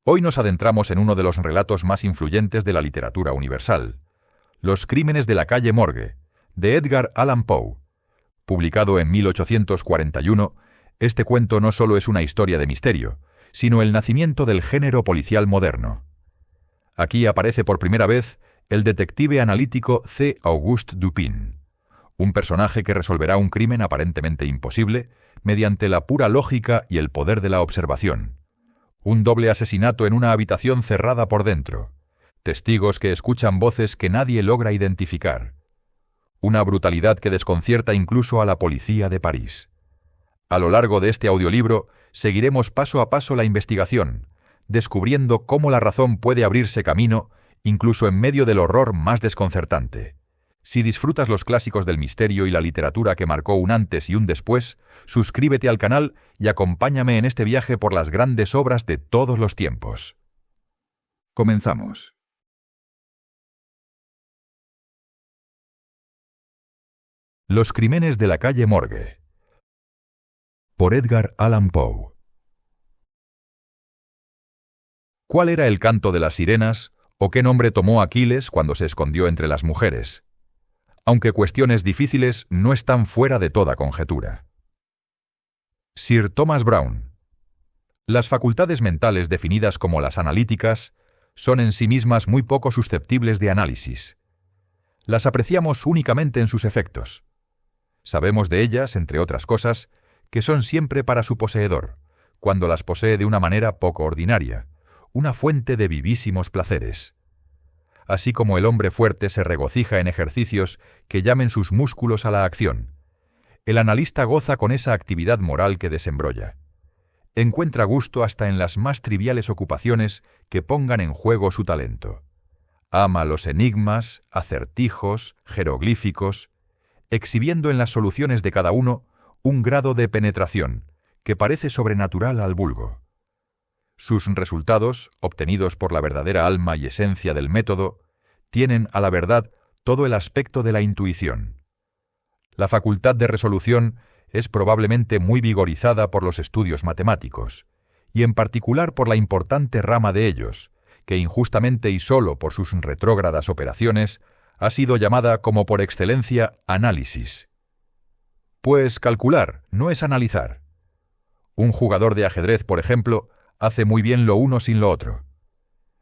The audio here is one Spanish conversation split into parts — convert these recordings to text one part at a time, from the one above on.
Hoy nos adentramos en uno de los relatos más influyentes de la literatura universal, Los crímenes de la calle Morgue, de Edgar Allan Poe. Publicado en 1841, este cuento no solo es una historia de misterio, sino el nacimiento del género policial moderno. Aquí aparece por primera vez el detective analítico C. Auguste Dupin, un personaje que resolverá un crimen aparentemente imposible mediante la pura lógica y el poder de la observación. Un doble asesinato en una habitación cerrada por dentro. Testigos que escuchan voces que nadie logra identificar. Una brutalidad que desconcierta incluso a la policía de París. A lo largo de este audiolibro seguiremos paso a paso la investigación, descubriendo cómo la razón puede abrirse camino incluso en medio del horror más desconcertante. Si disfrutas los clásicos del misterio y la literatura que marcó un antes y un después, suscríbete al canal y acompáñame en este viaje por las grandes obras de todos los tiempos. Comenzamos. Los crímenes de la calle Morgue, por Edgar Allan Poe. ¿Cuál era el canto de las sirenas o qué nombre tomó Aquiles cuando se escondió entre las mujeres? Aunque cuestiones difíciles no están fuera de toda conjetura. Sir Thomas Browne. Las facultades mentales definidas como las analíticas son en sí mismas muy poco susceptibles de análisis. Las apreciamos únicamente en sus efectos. Sabemos de ellas, entre otras cosas, que son siempre para su poseedor, cuando las posee de una manera poco ordinaria, una fuente de vivísimos placeres. Así como el hombre fuerte se regocija en ejercicios que llamen sus músculos a la acción, el analista goza con esa actividad moral que desembrolla. Encuentra gusto hasta en las más triviales ocupaciones que pongan en juego su talento. Ama los enigmas, acertijos, jeroglíficos, exhibiendo en las soluciones de cada uno un grado de penetración que parece sobrenatural al vulgo. Sus resultados, obtenidos por la verdadera alma y esencia del método, tienen, a la verdad, todo el aspecto de la intuición. La facultad de resolución es probablemente muy vigorizada por los estudios matemáticos, y en particular por la importante rama de ellos, que injustamente y solo por sus retrógradas operaciones ha sido llamada como por excelencia análisis. Pues calcular no es analizar. Un jugador de ajedrez, por ejemplo, hace muy bien lo uno sin lo otro.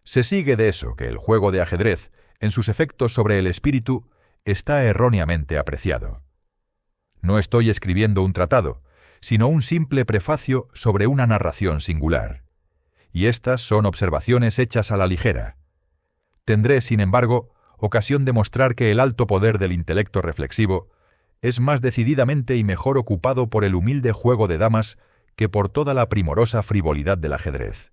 Se sigue de eso que el juego de ajedrez, en sus efectos sobre el espíritu, está erróneamente apreciado. No estoy escribiendo un tratado, sino un simple prefacio sobre una narración singular. Y estas son observaciones hechas a la ligera. Tendré, sin embargo, ocasión de mostrar que el alto poder del intelecto reflexivo es más decididamente y mejor ocupado por el humilde juego de damas que por toda la primorosa frivolidad del ajedrez.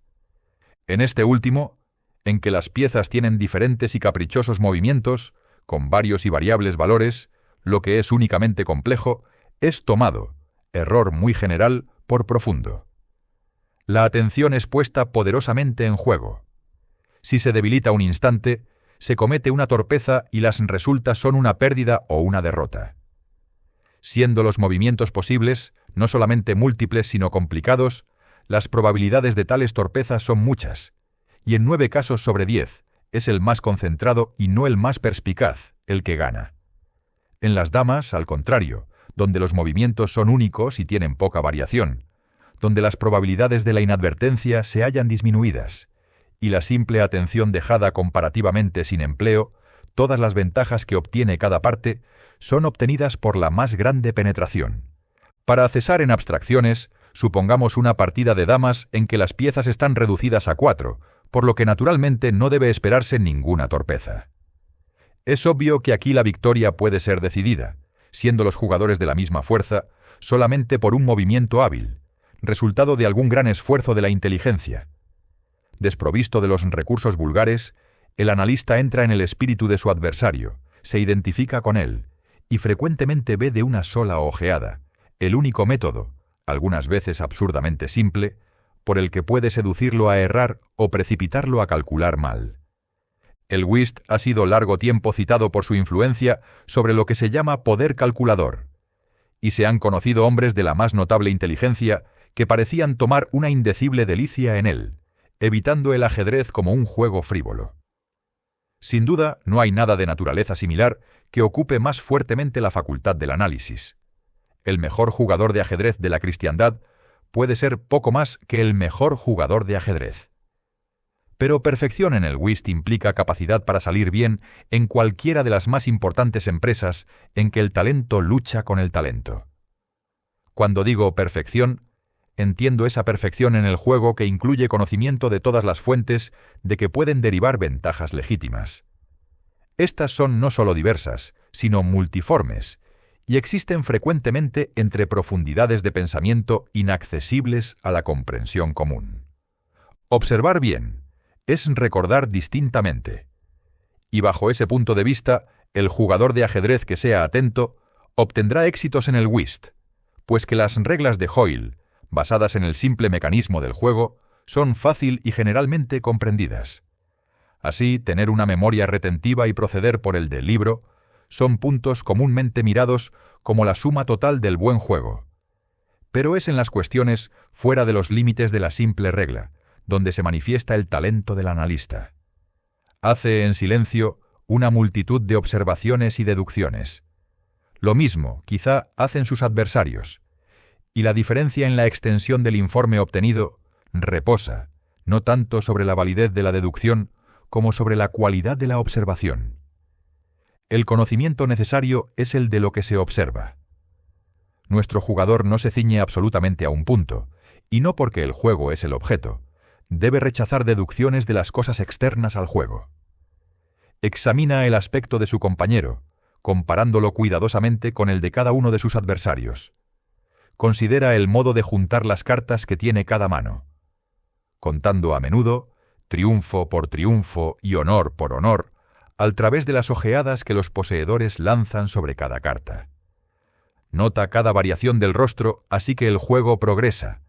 En este último, en que las piezas tienen diferentes y caprichosos movimientos, con varios y variables valores, lo que es únicamente complejo, es tomado, error muy general, por profundo. La atención es puesta poderosamente en juego. Si se debilita un instante, se comete una torpeza y las resultas son una pérdida o una derrota. Siendo los movimientos posibles no solamente múltiples sino complicados, las probabilidades de tales torpezas son muchas, y en 9 casos sobre 10 es el más concentrado y no el más perspicaz el que gana. En las damas, al contrario, donde los movimientos son únicos y tienen poca variación, donde las probabilidades de la inadvertencia se hallan disminuidas, y la simple atención dejada comparativamente sin empleo, todas las ventajas que obtiene cada parte son obtenidas por la más grande penetración. Para cesar en abstracciones, supongamos una partida de damas en que las piezas están reducidas a 4, por lo que naturalmente no debe esperarse ninguna torpeza. Es obvio que aquí la victoria puede ser decidida, siendo los jugadores de la misma fuerza, solamente por un movimiento hábil, resultado de algún gran esfuerzo de la inteligencia. Desprovisto de los recursos vulgares, el analista entra en el espíritu de su adversario, se identifica con él, y frecuentemente ve de una sola ojeada el único método, algunas veces absurdamente simple, por el que puede seducirlo a errar o precipitarlo a calcular mal. El whist ha sido largo tiempo citado por su influencia sobre lo que se llama poder calculador, y se han conocido hombres de la más notable inteligencia que parecían tomar una indecible delicia en él, evitando el ajedrez como un juego frívolo. Sin duda, no hay nada de naturaleza similar que ocupe más fuertemente la facultad del análisis. El mejor jugador de ajedrez de la cristiandad puede ser poco más que el mejor jugador de ajedrez. Pero perfección en el whist implica capacidad para salir bien en cualquiera de las más importantes empresas en que el talento lucha con el talento. Cuando digo perfección, entiendo esa perfección en el juego que incluye conocimiento de todas las fuentes de que pueden derivar ventajas legítimas. Estas son no solo diversas, sino multiformes, y existen frecuentemente entre profundidades de pensamiento inaccesibles a la comprensión común. Observar bien es recordar distintamente. Y bajo ese punto de vista, el jugador de ajedrez que sea atento obtendrá éxitos en el whist, pues que las reglas de Hoyle, basadas en el simple mecanismo del juego, son fácil y generalmente comprendidas. Así, tener una memoria retentiva y proceder por el del libro son puntos comúnmente mirados como la suma total del buen juego. Pero es en las cuestiones fuera de los límites de la simple regla, donde se manifiesta el talento del analista. Hace en silencio una multitud de observaciones y deducciones. Lo mismo, quizá, hacen sus adversarios, y la diferencia en la extensión del informe obtenido reposa, no tanto sobre la validez de la deducción como sobre la cualidad de la observación. El conocimiento necesario es el de lo que se observa. Nuestro jugador no se ciñe absolutamente a un punto, y no porque el juego es el objeto, debe rechazar deducciones de las cosas externas al juego. Examina el aspecto de su compañero, comparándolo cuidadosamente con el de cada uno de sus adversarios. Considera el modo de juntar las cartas que tiene cada mano, contando a menudo, triunfo por triunfo y honor por honor, al través de las ojeadas que los poseedores lanzan sobre cada carta. Nota cada variación del rostro, así que el juego progresa,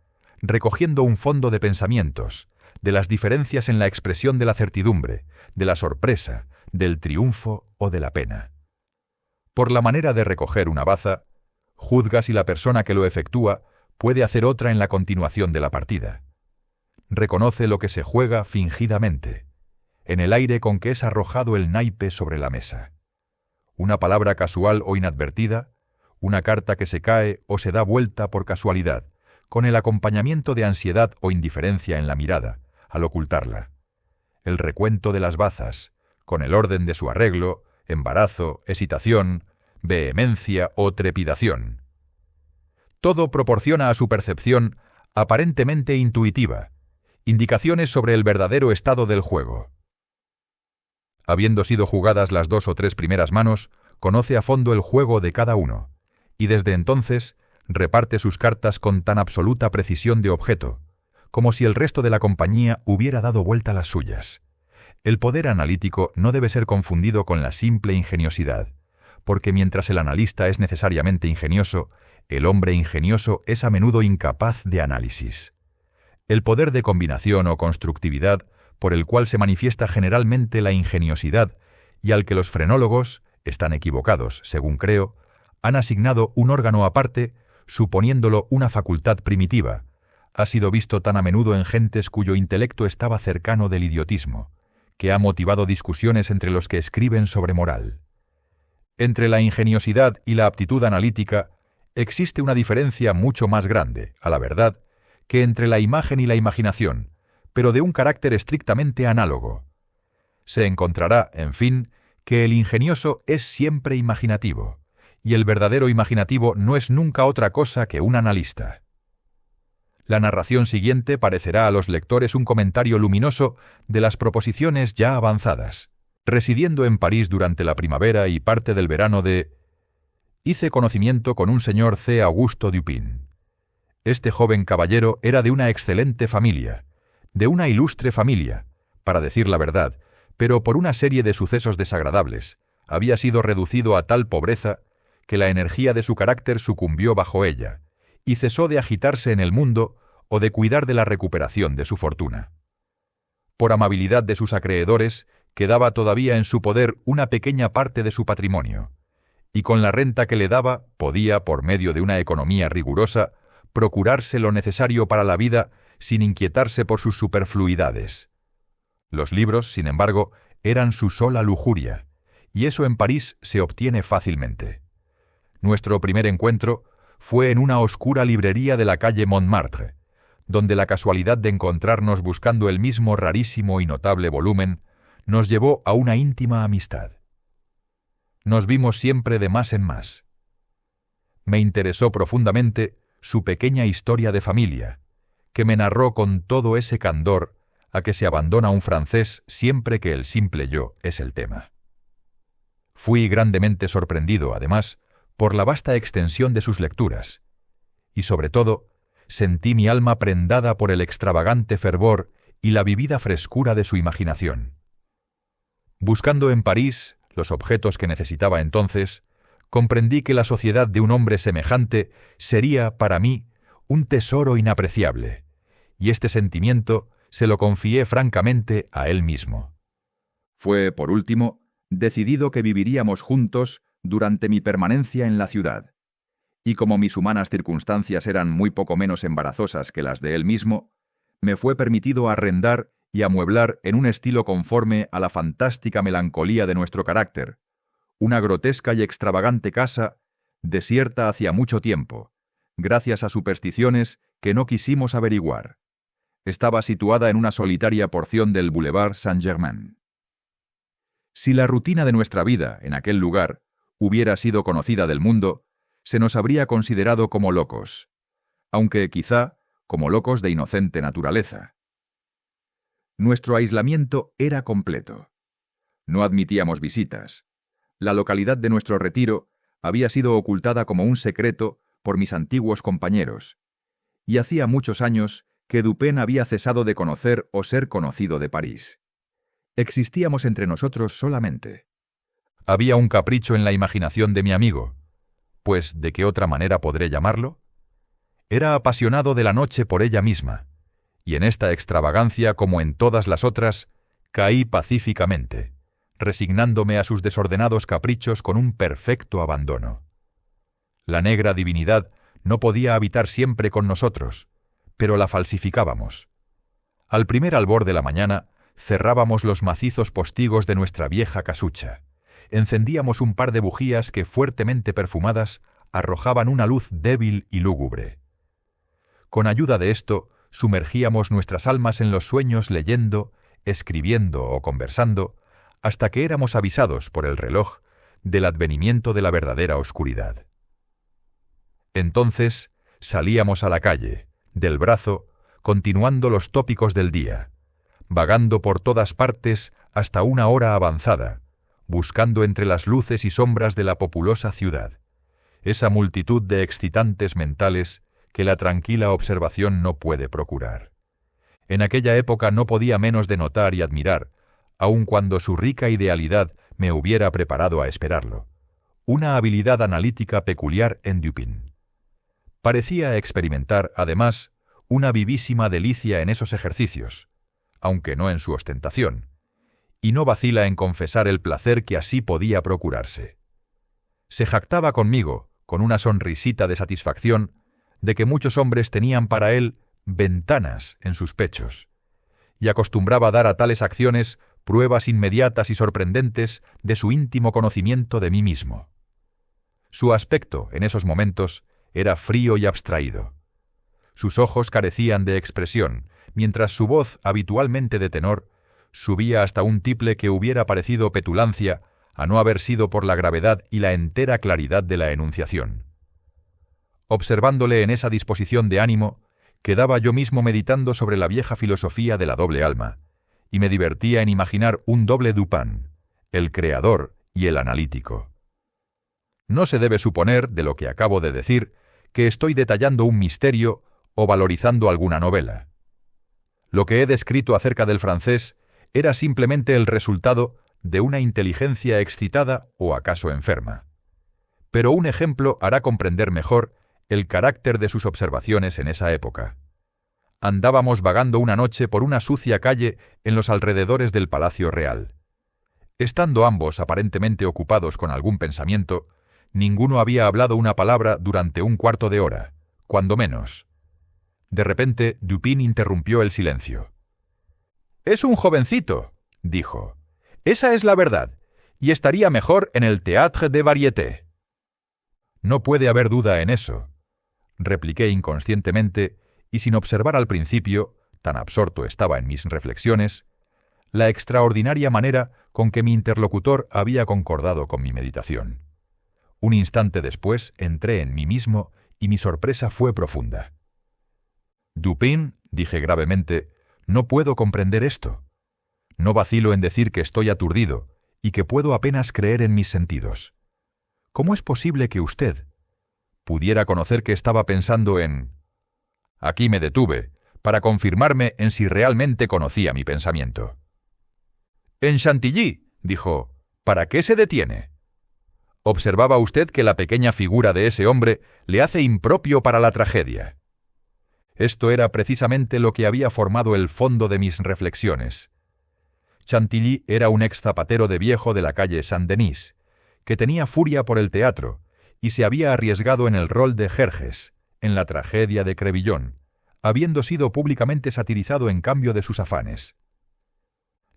recogiendo un fondo de pensamientos, de las diferencias en la expresión de la certidumbre, de la sorpresa, del triunfo o de la pena. Por la manera de recoger una baza, juzga si la persona que lo efectúa puede hacer otra en la continuación de la partida. Reconoce lo que se juega fingidamente, en el aire con que es arrojado el naipe sobre la mesa. Una palabra casual o inadvertida, una carta que se cae o se da vuelta por casualidad, con el acompañamiento de ansiedad o indiferencia en la mirada, al ocultarla. El recuento de las bazas, con el orden de su arreglo, embarazo, excitación, vehemencia o trepidación. Todo proporciona a su percepción, aparentemente intuitiva, indicaciones sobre el verdadero estado del juego. Habiendo sido jugadas las 2 o 3 primeras manos, conoce a fondo el juego de cada uno, y desde entonces reparte sus cartas con tan absoluta precisión de objeto, como si el resto de la compañía hubiera dado vuelta a las suyas. El poder analítico no debe ser confundido con la simple ingeniosidad, porque mientras el analista es necesariamente ingenioso, el hombre ingenioso es a menudo incapaz de análisis. El poder de combinación o constructividad, por el cual se manifiesta generalmente la ingeniosidad, y al que los frenólogos, están equivocados, según creo, han asignado un órgano aparte, suponiéndolo una facultad primitiva, ha sido visto tan a menudo en gentes cuyo intelecto estaba cercano del idiotismo, que ha motivado discusiones entre los que escriben sobre moral. Entre la ingeniosidad y la aptitud analítica existe una diferencia mucho más grande, a la verdad, que entre la imagen y la imaginación, pero de un carácter estrictamente análogo. Se encontrará, en fin, que el ingenioso es siempre imaginativo, y el verdadero imaginativo no es nunca otra cosa que un analista. La narración siguiente parecerá a los lectores un comentario luminoso de las proposiciones ya avanzadas. Residiendo en París durante la primavera y parte del verano hice conocimiento con un señor C. Augusto Dupin. Este joven caballero era de una excelente familia, de una ilustre familia, para decir la verdad, pero por una serie de sucesos desagradables, había sido reducido a tal pobreza que la energía de su carácter sucumbió bajo ella, y cesó de agitarse en el mundo o de cuidar de la recuperación de su fortuna. Por amabilidad de sus acreedores, quedaba todavía en su poder una pequeña parte de su patrimonio, y con la renta que le daba podía, por medio de una economía rigurosa, procurarse lo necesario para la vida sin inquietarse por sus superfluidades. Los libros, sin embargo, eran su sola lujuria, y eso en París se obtiene fácilmente. Nuestro primer encuentro fue en una oscura librería de la calle Montmartre, donde la casualidad de encontrarnos buscando el mismo rarísimo y notable volumen nos llevó a una íntima amistad. Nos vimos siempre de más en más. Me interesó profundamente su pequeña historia de familia, que me narró con todo ese candor a que se abandona un francés siempre que el simple yo es el tema. Fui grandemente sorprendido, además, por la vasta extensión de sus lecturas, y sobre todo, sentí mi alma prendada por el extravagante fervor y la vivida frescura de su imaginación. Buscando en París los objetos que necesitaba entonces, comprendí que la sociedad de un hombre semejante sería, para mí, un tesoro inapreciable, y este sentimiento se lo confié francamente a él mismo. Fue, por último, decidido que viviríamos juntos durante mi permanencia en la ciudad, y como mis humanas circunstancias eran muy poco menos embarazosas que las de él mismo, me fue permitido arrendar y amueblar en un estilo conforme a la fantástica melancolía de nuestro carácter, una grotesca y extravagante casa desierta hacía mucho tiempo, gracias a supersticiones que no quisimos averiguar. Estaba situada en una solitaria porción del Boulevard Saint-Germain. Si la rutina de nuestra vida en aquel lugar hubiera sido conocida del mundo, se nos habría considerado como locos, aunque quizá como locos de inocente naturaleza. Nuestro aislamiento era completo. No admitíamos visitas. La localidad de nuestro retiro había sido ocultada como un secreto por mis antiguos compañeros, y hacía muchos años que Dupin había cesado de conocer o ser conocido de París. Existíamos entre nosotros solamente. Había un capricho en la imaginación de mi amigo, pues ¿de qué otra manera podré llamarlo? Era apasionado de la noche por ella misma, y en esta extravagancia, como en todas las otras, caí pacíficamente, resignándome a sus desordenados caprichos con un perfecto abandono. La negra divinidad no podía habitar siempre con nosotros, pero la falsificábamos. Al primer albor de la mañana, cerrábamos los macizos postigos de nuestra vieja casucha, encendíamos un par de bujías que, fuertemente perfumadas, arrojaban una luz débil y lúgubre. Con ayuda de esto, sumergíamos nuestras almas en los sueños leyendo, escribiendo o conversando, hasta que éramos avisados por el reloj del advenimiento de la verdadera oscuridad. Entonces salíamos a la calle, del brazo, continuando los tópicos del día, vagando por todas partes hasta una hora avanzada, buscando entre las luces y sombras de la populosa ciudad, esa multitud de excitantes mentales que la tranquila observación no puede procurar. En aquella época no podía menos de notar y admirar, aun cuando su rica idealidad me hubiera preparado a esperarlo, una habilidad analítica peculiar en Dupin. Parecía experimentar, además, una vivísima delicia en esos ejercicios, aunque no en su ostentación, y no vacila en confesar el placer que así podía procurarse. Se jactaba conmigo, con una sonrisita de satisfacción, de que muchos hombres tenían para él ventanas en sus pechos, y acostumbraba dar a tales acciones pruebas inmediatas y sorprendentes de su íntimo conocimiento de mí mismo. Su aspecto, en esos momentos, era frío y abstraído. Sus ojos carecían de expresión, mientras su voz, habitualmente de tenor, subía hasta un tiple que hubiera parecido petulancia a no haber sido por la gravedad y la entera claridad de la enunciación. Observándole en esa disposición de ánimo, quedaba yo mismo meditando sobre la vieja filosofía de la doble alma, y me divertía en imaginar un doble Dupin, el creador y el analítico. No se debe suponer, de lo que acabo de decir, que estoy detallando un misterio o valorizando alguna novela. Lo que he descrito acerca del francés era simplemente el resultado de una inteligencia excitada o acaso enferma. Pero un ejemplo hará comprender mejor el carácter de sus observaciones en esa época. Andábamos vagando una noche por una sucia calle en los alrededores del Palacio Real. Estando ambos aparentemente ocupados con algún pensamiento, ninguno había hablado una palabra durante un cuarto de hora, cuando menos. De repente, Dupin interrumpió el silencio. «Es un jovencito», dijo. «Esa es la verdad, y estaría mejor en el Théâtre des Variétés». «No puede haber duda en eso», repliqué inconscientemente, y sin observar al principio, tan absorto estaba en mis reflexiones, la extraordinaria manera con que mi interlocutor había concordado con mi meditación. Un instante después entré en mí mismo y mi sorpresa fue profunda. «Dupin», dije gravemente, «no puedo comprender esto. No vacilo en decir que estoy aturdido y que puedo apenas creer en mis sentidos. ¿Cómo es posible que usted pudiera conocer que estaba pensando en...?» Aquí me detuve, para confirmarme en si realmente conocía mi pensamiento. «En Chantilly», dijo, «¿para qué se detiene? ¿Observaba usted que la pequeña figura de ese hombre le hace impropio para la tragedia?» Esto era precisamente lo que había formado el fondo de mis reflexiones. Chantilly era un ex zapatero de viejo de la calle Saint-Denis, que tenía furia por el teatro y se había arriesgado en el rol de Jerjes, en la tragedia de Crébillon, habiendo sido públicamente satirizado en cambio de sus afanes.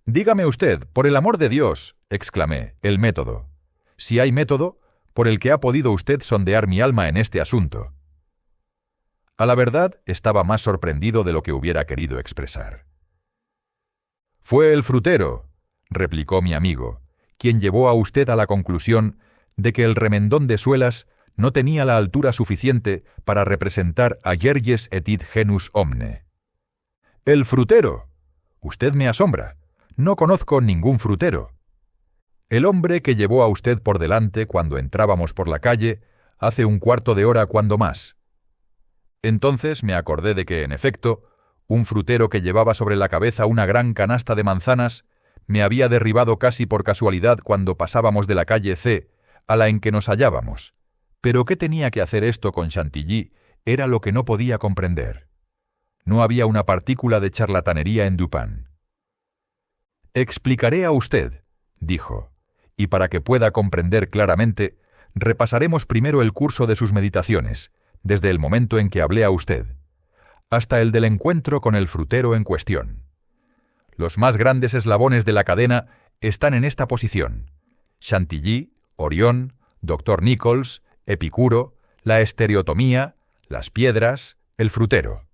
«Dígame usted, por el amor de Dios», exclamé, «el método. Si hay método, por el que ha podido usted sondear mi alma en este asunto». A la verdad, estaba más sorprendido de lo que hubiera querido expresar. «Fue el frutero», replicó mi amigo, «quien llevó a usted a la conclusión de que el remendón de suelas no tenía la altura suficiente para representar a Yerges et id genus omne». «El frutero. Usted me asombra. No conozco ningún frutero». «El hombre que llevó a usted por delante cuando entrábamos por la calle hace un cuarto de hora cuando más». Entonces me acordé de que, en efecto, un frutero que llevaba sobre la cabeza una gran canasta de manzanas me había derribado casi por casualidad cuando pasábamos de la calle C a la en que nos hallábamos. Pero qué tenía que hacer esto con Chantilly era lo que no podía comprender. No había una partícula de charlatanería en Dupin. «Explicaré a usted», dijo, «y para que pueda comprender claramente, repasaremos primero el curso de sus meditaciones, desde el momento en que hablé a usted, hasta el del encuentro con el frutero en cuestión. Los más grandes eslabones de la cadena están en esta posición: Chantilly, Orión, Dr. Nichols, Epicuro, la estereotomía, las piedras, el frutero.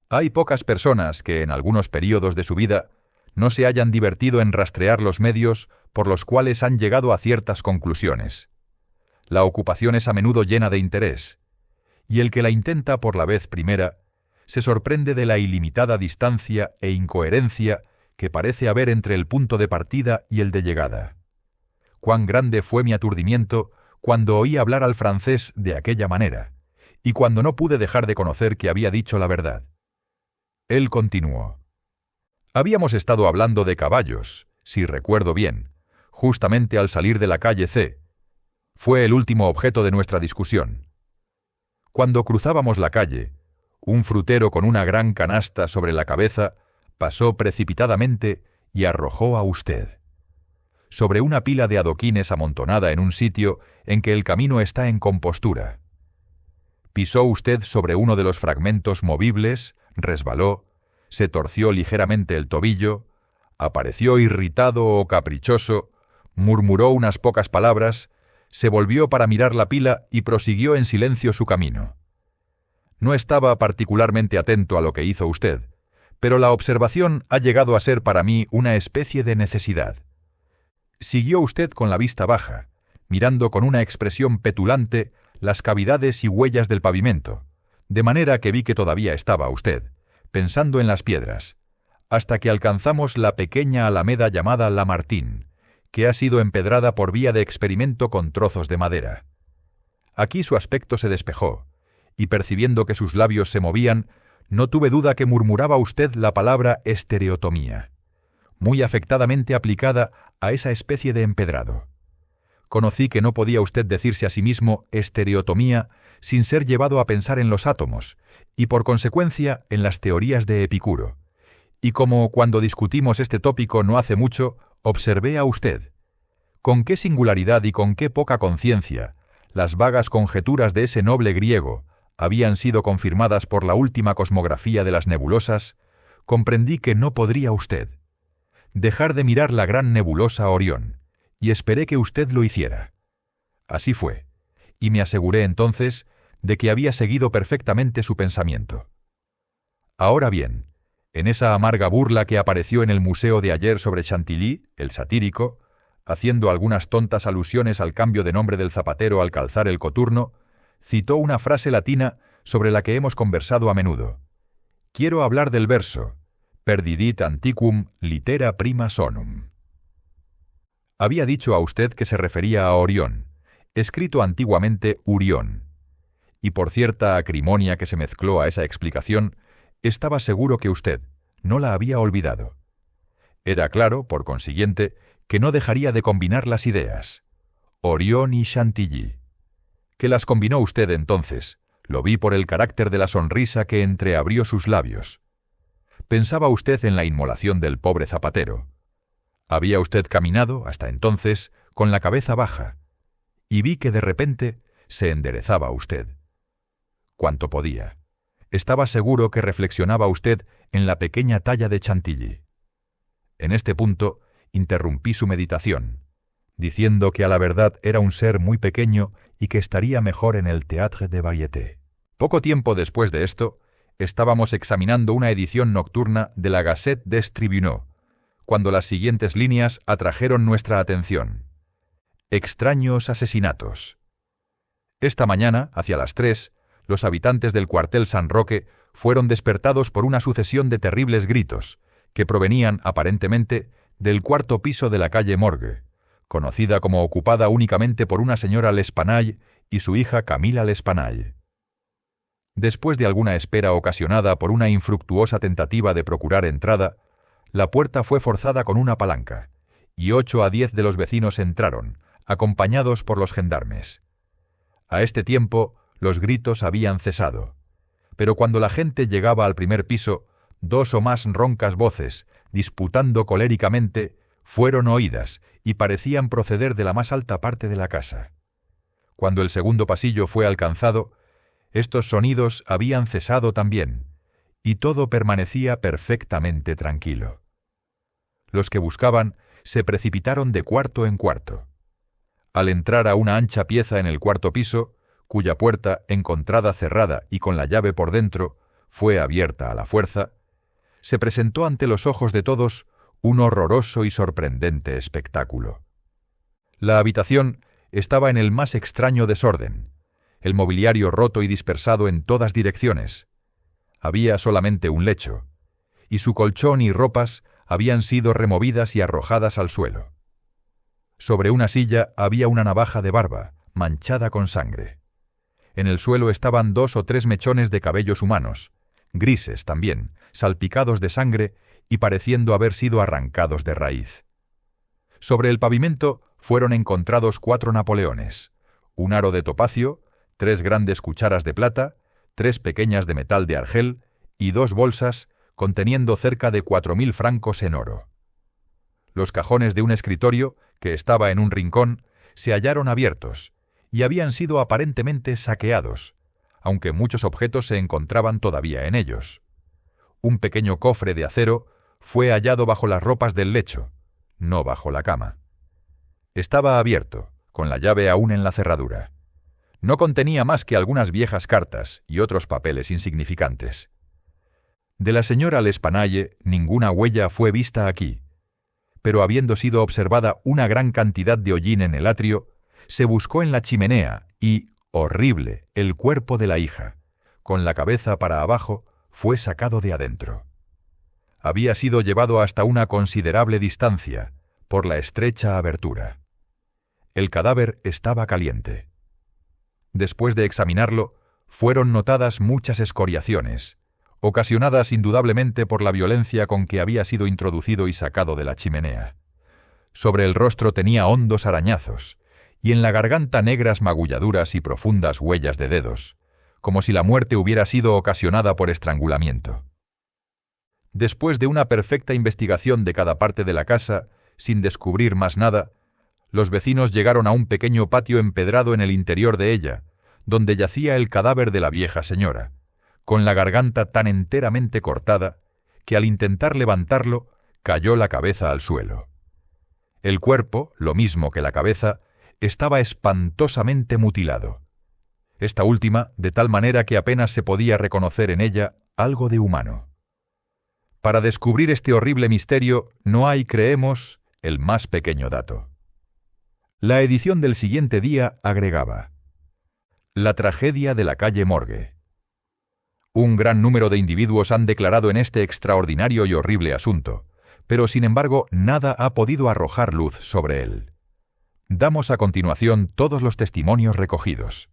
Hay pocas personas que en algunos períodos de su vida no se hayan divertido en rastrear los medios por los cuales han llegado a ciertas conclusiones. La ocupación es a menudo llena de interés, y el que la intenta por la vez primera se sorprende de la ilimitada distancia e incoherencia que parece haber entre el punto de partida y el de llegada. Cuán grande fue mi aturdimiento cuando oí hablar al francés de aquella manera, y cuando no pude dejar de conocer que había dicho la verdad. Él continuó. «Habíamos estado hablando de caballos, si recuerdo bien, justamente al salir de la calle C. Fue el último objeto de nuestra discusión. Cuando cruzábamos la calle, un frutero con una gran canasta sobre la cabeza pasó precipitadamente y arrojó a usted sobre una pila de adoquines amontonada en un sitio en que el camino está en compostura. Pisó usted sobre uno de los fragmentos movibles, resbaló, se torció ligeramente el tobillo, apareció irritado o caprichoso, murmuró unas pocas palabras, se volvió para mirar la pila y prosiguió en silencio su camino. No estaba particularmente atento a lo que hizo usted, pero la observación ha llegado a ser para mí una especie de necesidad. Siguió usted con la vista baja, mirando con una expresión petulante las cavidades y huellas del pavimento, de manera que vi que todavía estaba usted, pensando en las piedras, hasta que alcanzamos la pequeña alameda llamada Lamartine, que ha sido empedrada por vía de experimento con trozos de madera. Aquí su aspecto se despejó, y percibiendo que sus labios se movían, no tuve duda que murmuraba usted la palabra estereotomía, muy afectadamente aplicada a esa especie de empedrado. Conocí que no podía usted decirse a sí mismo estereotomía sin ser llevado a pensar en los átomos, y por consecuencia en las teorías de Epicuro. Y como cuando discutimos este tópico no hace mucho, observé a usted. Con qué singularidad y con qué poca conciencia las vagas conjeturas de ese noble griego, habían sido confirmadas por la última cosmografía de las nebulosas, comprendí que no podría usted dejar de mirar la gran nebulosa Orión, y esperé que usted lo hiciera. Así fue, y me aseguré entonces de que había seguido perfectamente su pensamiento. Ahora bien, en esa amarga burla que apareció en el museo de ayer sobre Chantilly, el satírico, haciendo algunas tontas alusiones al cambio de nombre del zapatero al calzar el coturno, citó una frase latina sobre la que hemos conversado a menudo. Quiero hablar del verso, perdidit antiquum litera prima sonum. Había dicho a usted que se refería a Orión, escrito antiguamente Urión, y por cierta acrimonia que se mezcló a esa explicación, estaba seguro que usted no la había olvidado. Era claro, por consiguiente, que no dejaría de combinar las ideas. Orión y Chantilly. Que las combinó usted entonces, lo vi por el carácter de la sonrisa que entreabrió sus labios. Pensaba usted en la inmolación del pobre zapatero. Había usted caminado, hasta entonces, con la cabeza baja, y vi que de repente se enderezaba usted. Cuanto podía. Estaba seguro que reflexionaba usted en la pequeña talla de Chantilly. En este punto interrumpí su meditación, diciendo que a la verdad era un ser muy pequeño y que estaría mejor en el Théâtre des Variétés. Poco tiempo después de esto, estábamos examinando una edición nocturna de la Gazette des Tribunaux, cuando las siguientes líneas atrajeron nuestra atención. Extraños asesinatos. Esta mañana, hacia las 3, los habitantes del cuartel San Roque fueron despertados por una sucesión de terribles gritos, que provenían, aparentemente, del cuarto piso de la calle Morgue, conocida como ocupada únicamente por una señora L'Espanaye y su hija Camila L'Espanaye. Después de alguna espera ocasionada por una infructuosa tentativa de procurar entrada, la puerta fue forzada con una palanca, y 8 a 10 de los vecinos entraron, acompañados por los gendarmes. A este tiempo, los gritos habían cesado, pero cuando la gente llegaba al primer piso, 2 o más roncas voces, disputando coléricamente, fueron oídas y parecían proceder de la más alta parte de la casa. Cuando el segundo pasillo fue alcanzado, estos sonidos habían cesado también, y todo permanecía perfectamente tranquilo. Los que buscaban se precipitaron de cuarto en cuarto. Al entrar a una ancha pieza en el cuarto piso, cuya puerta, encontrada cerrada y con la llave por dentro, fue abierta a la fuerza, se presentó ante los ojos de todos un horroroso y sorprendente espectáculo. La habitación estaba en el más extraño desorden, el mobiliario roto y dispersado en todas direcciones. Había solamente un lecho, y su colchón y ropas habían sido removidas y arrojadas al suelo. Sobre una silla había una navaja de barba, manchada con sangre. En el suelo estaban 2 o 3 mechones de cabellos humanos, grises también, salpicados de sangre y pareciendo haber sido arrancados de raíz. Sobre el pavimento fueron encontrados 4 napoleones, un aro de topacio, 3 grandes cucharas de plata, 3 pequeñas de metal de argel y 2 bolsas conteniendo cerca de 4.000 francos en oro. Los cajones de un escritorio, que estaba en un rincón, se hallaron abiertos y habían sido aparentemente saqueados, aunque muchos objetos se encontraban todavía en ellos. Un pequeño cofre de acero fue hallado bajo las ropas del lecho, no bajo la cama. Estaba abierto, con la llave aún en la cerradura. No contenía más que algunas viejas cartas y otros papeles insignificantes. De la señora L'Espanaye ninguna huella fue vista aquí, pero habiendo sido observada una gran cantidad de hollín en el atrio, se buscó en la chimenea y, horrible, el cuerpo de la hija, con la cabeza para abajo, fue sacado de adentro. Había sido llevado hasta una considerable distancia, por la estrecha abertura. El cadáver estaba caliente. Después de examinarlo, fueron notadas muchas escoriaciones, ocasionadas indudablemente por la violencia con que había sido introducido y sacado de la chimenea. Sobre el rostro tenía hondos arañazos, y en la garganta negras magulladuras y profundas huellas de dedos, como si la muerte hubiera sido ocasionada por estrangulamiento. Después de una perfecta investigación de cada parte de la casa, sin descubrir más nada, los vecinos llegaron a un pequeño patio empedrado en el interior de ella, donde yacía el cadáver de la vieja señora, con la garganta tan enteramente cortada que al intentar levantarlo cayó la cabeza al suelo. El cuerpo, lo mismo que la cabeza, estaba espantosamente mutilado. Esta última de tal manera que apenas se podía reconocer en ella algo de humano. Para descubrir este horrible misterio no hay, creemos, el más pequeño dato. La edición del siguiente día agregaba: la tragedia de la calle Morgue. Un gran número de individuos han declarado en este extraordinario y horrible asunto, pero sin embargo nada ha podido arrojar luz sobre él. Damos a continuación todos los testimonios recogidos.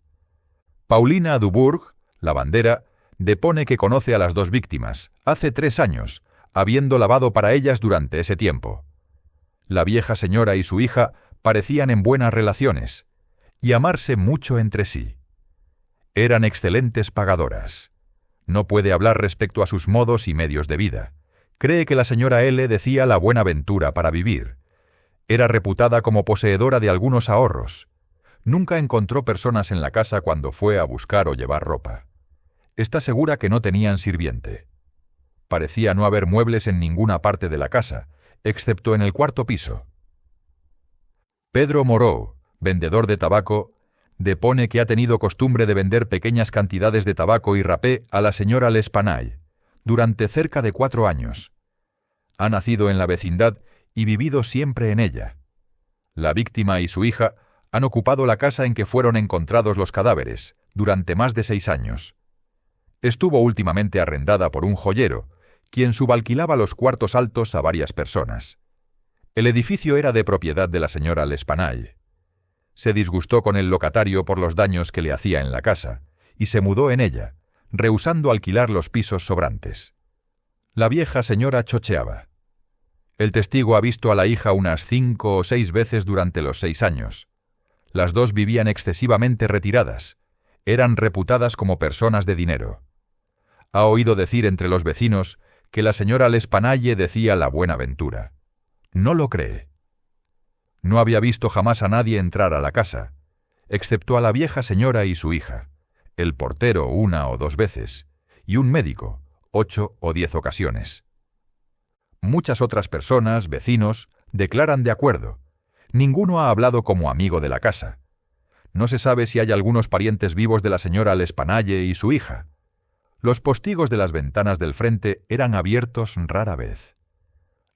Paulina Dubourg, lavandera, depone que conoce a las dos víctimas, hace 3 años, habiendo lavado para ellas durante ese tiempo. La vieja señora y su hija parecían en buenas relaciones, y amarse mucho entre sí. Eran excelentes pagadoras. No puede hablar respecto a sus modos y medios de vida. Cree que la señora L. decía la buena ventura para vivir. Era reputada como poseedora de algunos ahorros. Nunca encontró personas en la casa cuando fue a buscar o llevar ropa. Está segura que no tenían sirviente. Parecía no haber muebles en ninguna parte de la casa, excepto en el 4º piso. Pedro Moreau, vendedor de tabaco, depone que ha tenido costumbre de vender pequeñas cantidades de tabaco y rapé a la señora L'Espanaye durante cerca de 4 años. Ha nacido en la vecindad y vivido siempre en ella. La víctima y su hija han ocupado la casa en que fueron encontrados los cadáveres durante más de 6 años. Estuvo últimamente arrendada por un joyero, quien subalquilaba los cuartos altos a varias personas. El edificio era de propiedad de la señora L'Espanaye. Se disgustó con el locatario por los daños que le hacía en la casa, y se mudó en ella, rehusando alquilar los pisos sobrantes. La vieja señora chocheaba. El testigo ha visto a la hija unas 5 o 6 veces durante los 6 años. Las dos vivían excesivamente retiradas. Eran reputadas como personas de dinero. Ha oído decir entre los vecinos que la señora L'Espanaye decía la buena ventura. No lo cree. No había visto jamás a nadie entrar a la casa, excepto a la vieja señora y su hija, el portero 1 o 2 veces, y un médico 8 o 10 ocasiones. Muchas otras personas, vecinos, declaran de acuerdo. Ninguno ha hablado como amigo de la casa. No se sabe si hay algunos parientes vivos de la señora L'Espanaye y su hija. Los postigos de las ventanas del frente eran abiertos rara vez.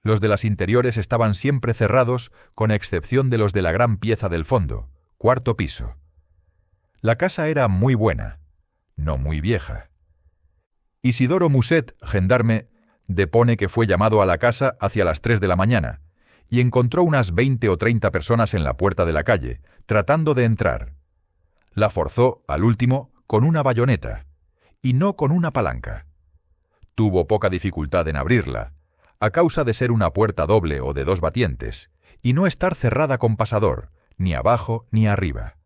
Los de las interiores estaban siempre cerrados, con excepción de los de la gran pieza del fondo, 4º piso. La casa era muy buena, no muy vieja. Isidoro Muset, gendarme, depone que fue llamado a la casa hacia las 3 de la mañana y encontró unas 20 o 30 personas en la puerta de la calle, tratando de entrar. La forzó, al último, con una bayoneta, y no con una palanca. Tuvo poca dificultad en abrirla, a causa de ser una puerta doble o de 2 batientes, y no estar cerrada con pasador, ni abajo ni arriba.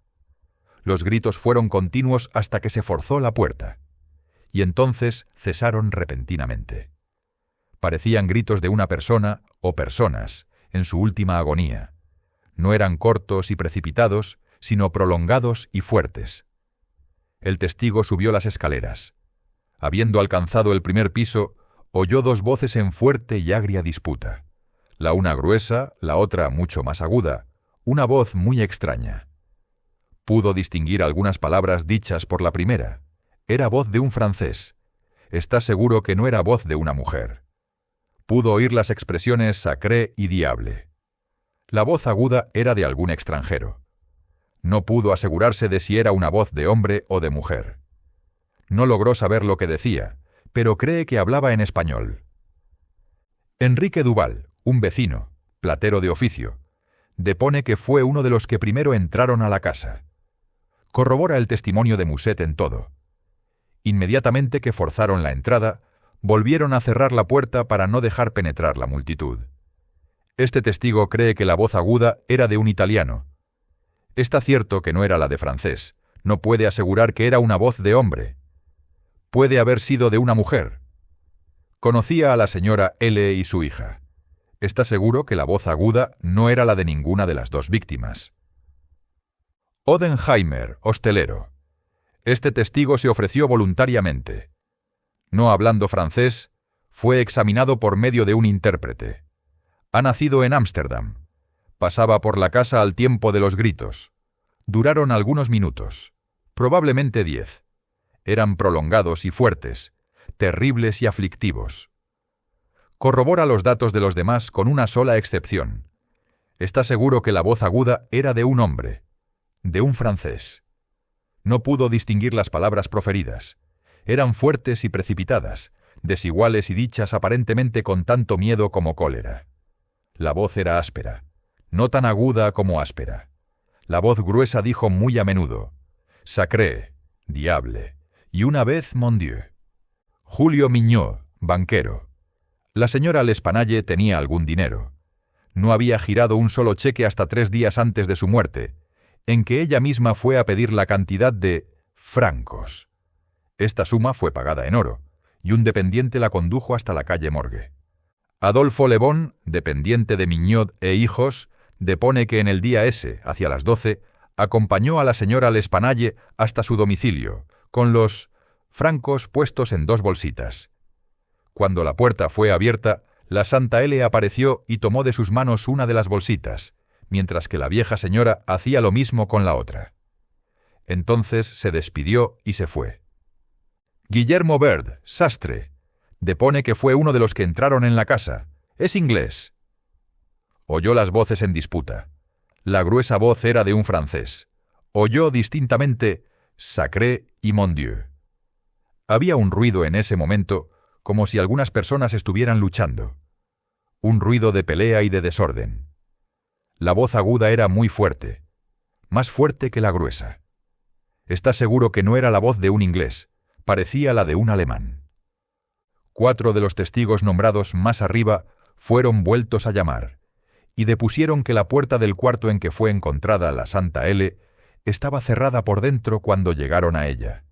Los gritos fueron continuos hasta que se forzó la puerta, y entonces cesaron repentinamente. Parecían gritos de una persona o personas, en su última agonía. No eran cortos y precipitados, sino prolongados y fuertes. El testigo subió las escaleras. Habiendo alcanzado el 1er piso, oyó 2 voces en fuerte y agria disputa. La una gruesa, la otra mucho más aguda, una voz muy extraña. Pudo distinguir algunas palabras dichas por la primera. Era voz de un francés. Está seguro que no era voz de una mujer. Pudo oír las expresiones sacré y diable. La voz aguda era de algún extranjero. No pudo asegurarse de si era una voz de hombre o de mujer. No logró saber lo que decía, pero cree que hablaba en español. Enrique Duval, un vecino, platero de oficio, depone que fue uno de los que primero entraron a la casa. Corrobora el testimonio de Muset en todo. Inmediatamente que forzaron la entrada, volvieron a cerrar la puerta para no dejar penetrar la multitud. Este testigo cree que la voz aguda era de un italiano. Está cierto que no era la de francés. No puede asegurar que era una voz de hombre. Puede haber sido de una mujer. Conocía a la señora L. y su hija. Está seguro que la voz aguda no era la de ninguna de las 2 víctimas. Odenheimer, hostelero. Este testigo se ofreció voluntariamente. No hablando francés, fue examinado por medio de un intérprete. Ha nacido en Ámsterdam. Pasaba por la casa al tiempo de los gritos. Duraron algunos minutos, probablemente 10. Eran prolongados y fuertes, terribles y aflictivos. Corrobora los datos de los demás con una sola excepción. Está seguro que la voz aguda era de un hombre, de un francés. No pudo distinguir las palabras proferidas. Eran fuertes y precipitadas, desiguales y dichas aparentemente con tanto miedo como cólera. La voz era áspera, no tan aguda como áspera. La voz gruesa dijo muy a menudo, «Sacré, diable», y una vez «Mon Dieu». Julio Mignot, banquero. La señora L'Espanaye tenía algún dinero. No había girado un solo cheque hasta 3 días antes de su muerte, en que ella misma fue a pedir la cantidad de francos. Esta suma fue pagada en oro, y un dependiente la condujo hasta la calle Morgue. Adolfo Le Bon, dependiente de Mignot e hijos, depone que en el día ese, hacia las 12, acompañó a la señora L'Espanaye hasta su domicilio, con los francos puestos en 2 bolsitas. Cuando la puerta fue abierta, la Santa L apareció y tomó de sus manos una de las bolsitas, mientras que la vieja señora hacía lo mismo con la otra. Entonces se despidió y se fue. Guillermo Berd, sastre, depone que fue uno de los que entraron en la casa. Es inglés. Oyó las voces en disputa. La gruesa voz era de un francés. Oyó distintamente «Sacré» y «Mon Dieu». Había un ruido en ese momento, como si algunas personas estuvieran luchando. Un ruido de pelea y de desorden. La voz aguda era muy fuerte, más fuerte que la gruesa. Está seguro que no era la voz de un inglés, parecía la de un alemán. 4 de los testigos nombrados más arriba fueron vueltos a llamar, y depusieron que la puerta del cuarto en que fue encontrada la Santa L estaba cerrada por dentro cuando llegaron a ella.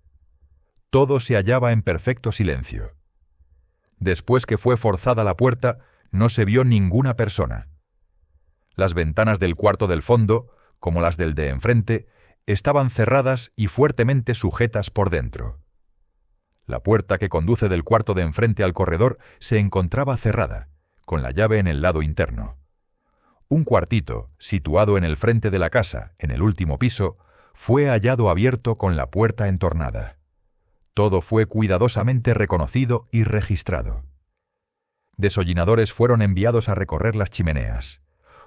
Todo se hallaba en perfecto silencio. Después que fue forzada la puerta, no se vio ninguna persona. Las ventanas del cuarto del fondo, como las del de enfrente, estaban cerradas y fuertemente sujetas por dentro. La puerta que conduce del cuarto de enfrente al corredor se encontraba cerrada, con la llave en el lado interno. Un cuartito, situado en el frente de la casa, en el último piso, fue hallado abierto con la puerta entornada. Todo fue cuidadosamente reconocido y registrado. Desollinadores fueron enviados a recorrer las chimeneas.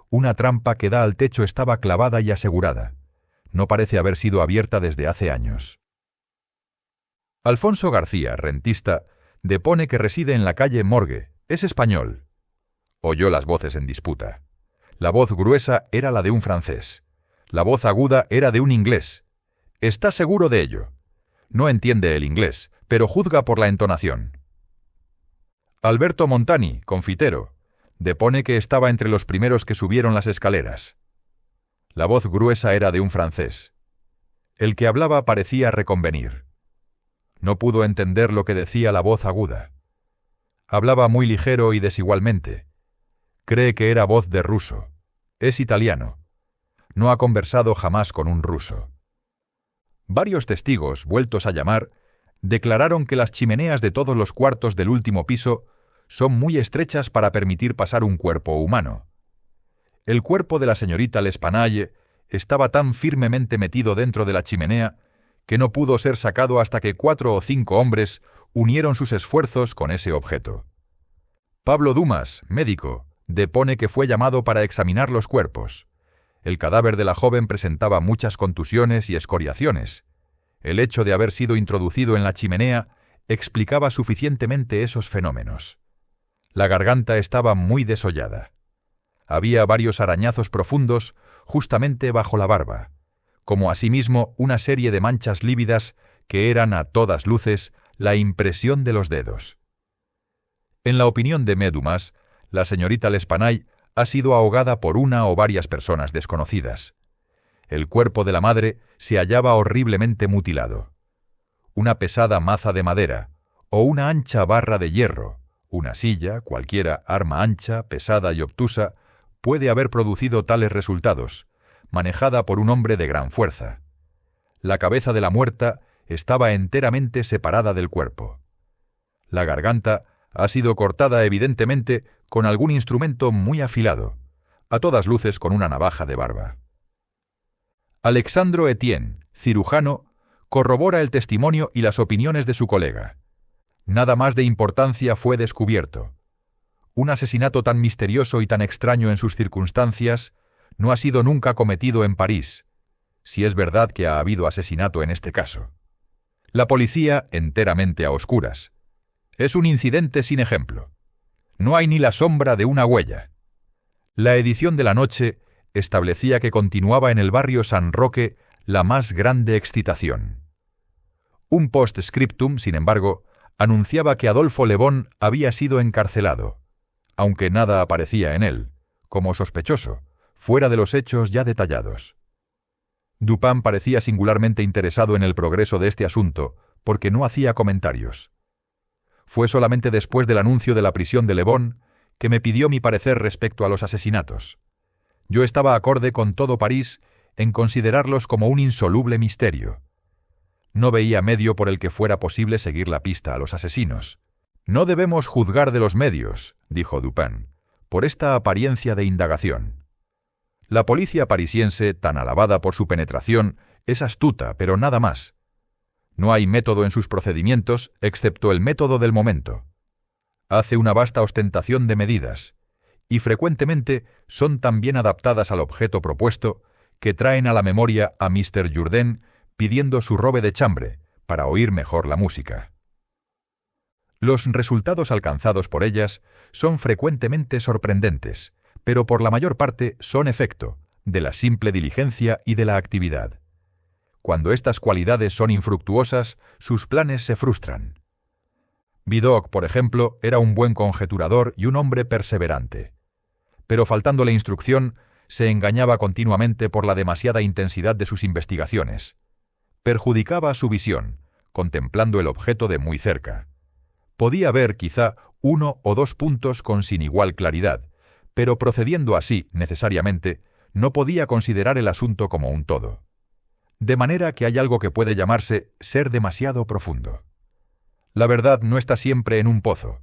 Una trampa que da al techo estaba clavada y asegurada. No parece haber sido abierta desde hace años. Alfonso García, rentista, depone que reside en la calle Morgue. Es español. Oyó las voces en disputa. La voz gruesa era la de un francés. La voz aguda era de un inglés. Está seguro de ello. No entiende el inglés, pero juzga por la entonación. Alberto Montani, confitero, depone que estaba entre los primeros que subieron las escaleras. La voz gruesa era de un francés. El que hablaba parecía reconvenir. No pudo entender lo que decía la voz aguda. Hablaba muy ligero y desigualmente. Cree que era voz de ruso. Es italiano. No ha conversado jamás con un ruso. Varios testigos, vueltos a llamar, declararon que las chimeneas de todos los cuartos del último piso son muy estrechas para permitir pasar un cuerpo humano. El cuerpo de la señorita L'Espanaye estaba tan firmemente metido dentro de la chimenea que no pudo ser sacado hasta que 4 o 5 hombres unieron sus esfuerzos con ese objeto. Pablo Dumas, médico, depone que fue llamado para examinar los cuerpos. El cadáver de la joven presentaba muchas contusiones y escoriaciones. El hecho de haber sido introducido en la chimenea explicaba suficientemente esos fenómenos. La garganta estaba muy desollada. Había varios arañazos profundos justamente bajo la barba, como asimismo una serie de manchas lívidas que eran a todas luces la impresión de los dedos. En la opinión de Dumas, la señorita L'Espanaye ha sido ahogada por una o varias personas desconocidas. El cuerpo de la madre se hallaba horriblemente mutilado. Una pesada maza de madera o una ancha barra de hierro, una silla, cualquiera arma ancha, pesada y obtusa, puede haber producido tales resultados, manejada por un hombre de gran fuerza. La cabeza de la muerta estaba enteramente separada del cuerpo. La garganta ha sido cortada evidentemente con algún instrumento muy afilado, a todas luces con una navaja de barba. Alexandre Etienne, cirujano, corrobora el testimonio y las opiniones de su colega. Nada más de importancia fue descubierto. Un asesinato tan misterioso y tan extraño en sus circunstancias no ha sido nunca cometido en París, si es verdad que ha habido asesinato en este caso. La policía enteramente a oscuras. Es un incidente sin ejemplo. No hay ni la sombra de una huella. La edición de la noche establecía que continuaba en el barrio San Roque la más grande excitación. Un post-scriptum, sin embargo, anunciaba que Adolfo Le Bon había sido encarcelado, aunque nada aparecía en él, como sospechoso, fuera de los hechos ya detallados. Dupin parecía singularmente interesado en el progreso de este asunto, porque no hacía comentarios. Fue solamente después del anuncio de la prisión de Le Bon que me pidió mi parecer respecto a los asesinatos. Yo estaba acorde con todo París en considerarlos como un insoluble misterio. No veía medio por el que fuera posible seguir la pista a los asesinos. «No debemos juzgar de los medios», dijo Dupin, «por esta apariencia de indagación. La policía parisiense, tan alabada por su penetración, es astuta, pero nada más. No hay método en sus procedimientos, excepto el método del momento. Hace una vasta ostentación de medidas, y frecuentemente son tan bien adaptadas al objeto propuesto que traen a la memoria a Mr. Jourdain pidiendo su robe de chambre para oír mejor la música. Los resultados alcanzados por ellas son frecuentemente sorprendentes, pero por la mayor parte son efecto de la simple diligencia y de la actividad. Cuando estas cualidades son infructuosas, sus planes se frustran. Vidocq, por ejemplo, era un buen conjeturador y un hombre perseverante. Pero faltándole instrucción, se engañaba continuamente por la demasiada intensidad de sus investigaciones. Perjudicaba su visión, contemplando el objeto de muy cerca. Podía ver, quizá, 1 o 2 puntos con sin igual claridad, pero procediendo así, necesariamente, no podía considerar el asunto como un todo. De manera que hay algo que puede llamarse ser demasiado profundo. La verdad no está siempre en un pozo.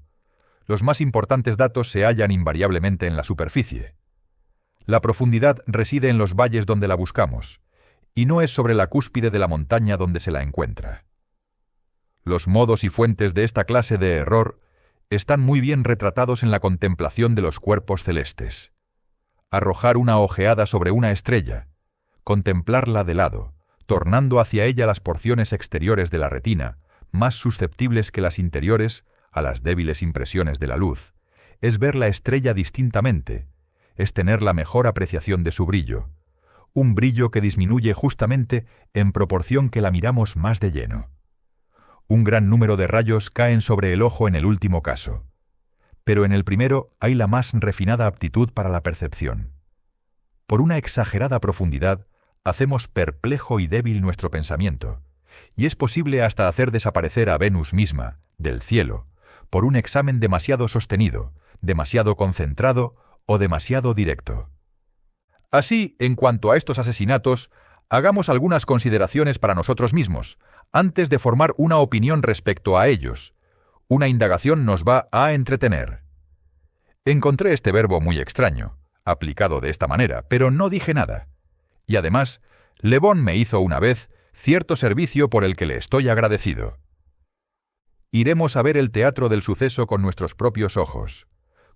Los más importantes datos se hallan invariablemente en la superficie. La profundidad reside en los valles donde la buscamos, y no es sobre la cúspide de la montaña donde se la encuentra. Los modos y fuentes de esta clase de error están muy bien retratados en la contemplación de los cuerpos celestes. Arrojar una ojeada sobre una estrella, contemplarla de lado, tornando hacia ella las porciones exteriores de la retina, más susceptibles que las interiores a las débiles impresiones de la luz, es ver la estrella distintamente, es tener la mejor apreciación de su brillo, un brillo que disminuye justamente en proporción que la miramos más de lleno. Un gran número de rayos caen sobre el ojo en el último caso, pero en el primero hay la más refinada aptitud para la percepción. Por una exagerada profundidad, hacemos perplejo y débil nuestro pensamiento, y es posible hasta hacer desaparecer a Venus misma, del cielo, por un examen demasiado sostenido, demasiado concentrado o demasiado directo. Así, en cuanto a estos asesinatos, hagamos algunas consideraciones para nosotros mismos, antes de formar una opinión respecto a ellos. Una indagación nos va a entretener. Encontré este verbo muy extraño, aplicado de esta manera, pero no dije nada. Y además, Le Bon me hizo una vez cierto servicio por el que le estoy agradecido. Iremos a ver el teatro del suceso con nuestros propios ojos.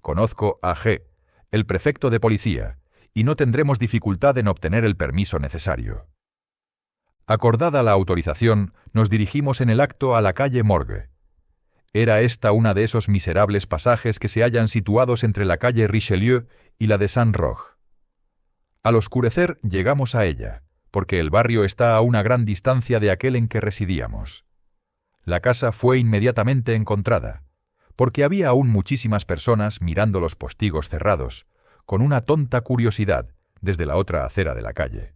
Conozco a G., el prefecto de policía, y no tendremos dificultad en obtener el permiso necesario. Acordada la autorización, nos dirigimos en el acto a la calle Morgue. Era esta una de esos miserables pasajes que se hallan situados entre la calle Richelieu y la de Saint-Roch. Al oscurecer llegamos a ella, porque el barrio está a una gran distancia de aquel en que residíamos. La casa fue inmediatamente encontrada, porque había aún muchísimas personas mirando los postigos cerrados, con una tonta curiosidad, desde la otra acera de la calle.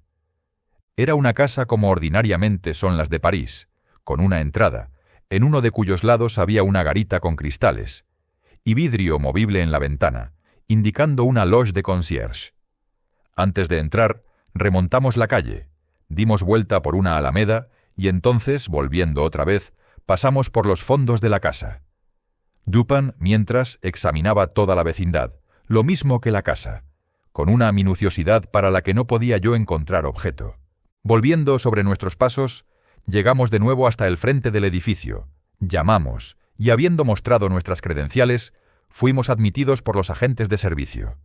Era una casa como ordinariamente son las de París, con una entrada, en uno de cuyos lados había una garita con cristales, y vidrio movible en la ventana, indicando una loge de concierge. Antes de entrar, remontamos la calle, dimos vuelta por una alameda y entonces, volviendo otra vez, pasamos por los fondos de la casa. Dupin, mientras, examinaba toda la vecindad, lo mismo que la casa, con una minuciosidad para la que no podía yo encontrar objeto. Volviendo sobre nuestros pasos, llegamos de nuevo hasta el frente del edificio, llamamos, y habiendo mostrado nuestras credenciales, fuimos admitidos por los agentes de servicio.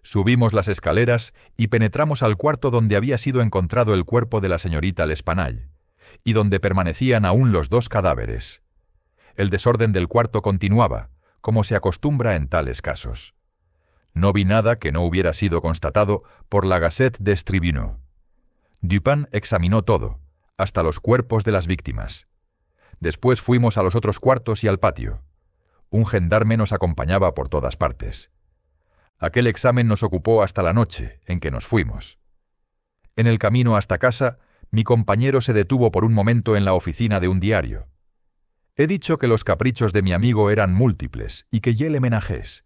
Subimos las escaleras y penetramos al cuarto donde había sido encontrado el cuerpo de la señorita L'Espanaye, y donde permanecían aún los dos cadáveres. El desorden del cuarto continuaba, como se acostumbra en tales casos. No vi nada que no hubiera sido constatado por la Gazette des Tribunaux. Dupin examinó todo, hasta los cuerpos de las víctimas. Después fuimos a los otros cuartos y al patio. Un gendarme nos acompañaba por todas partes. Aquel examen nos ocupó hasta la noche, en que nos fuimos. En el camino hasta casa, mi compañero se detuvo por un momento en la oficina de un diario. He dicho que los caprichos de mi amigo eran múltiples y que je le ménages.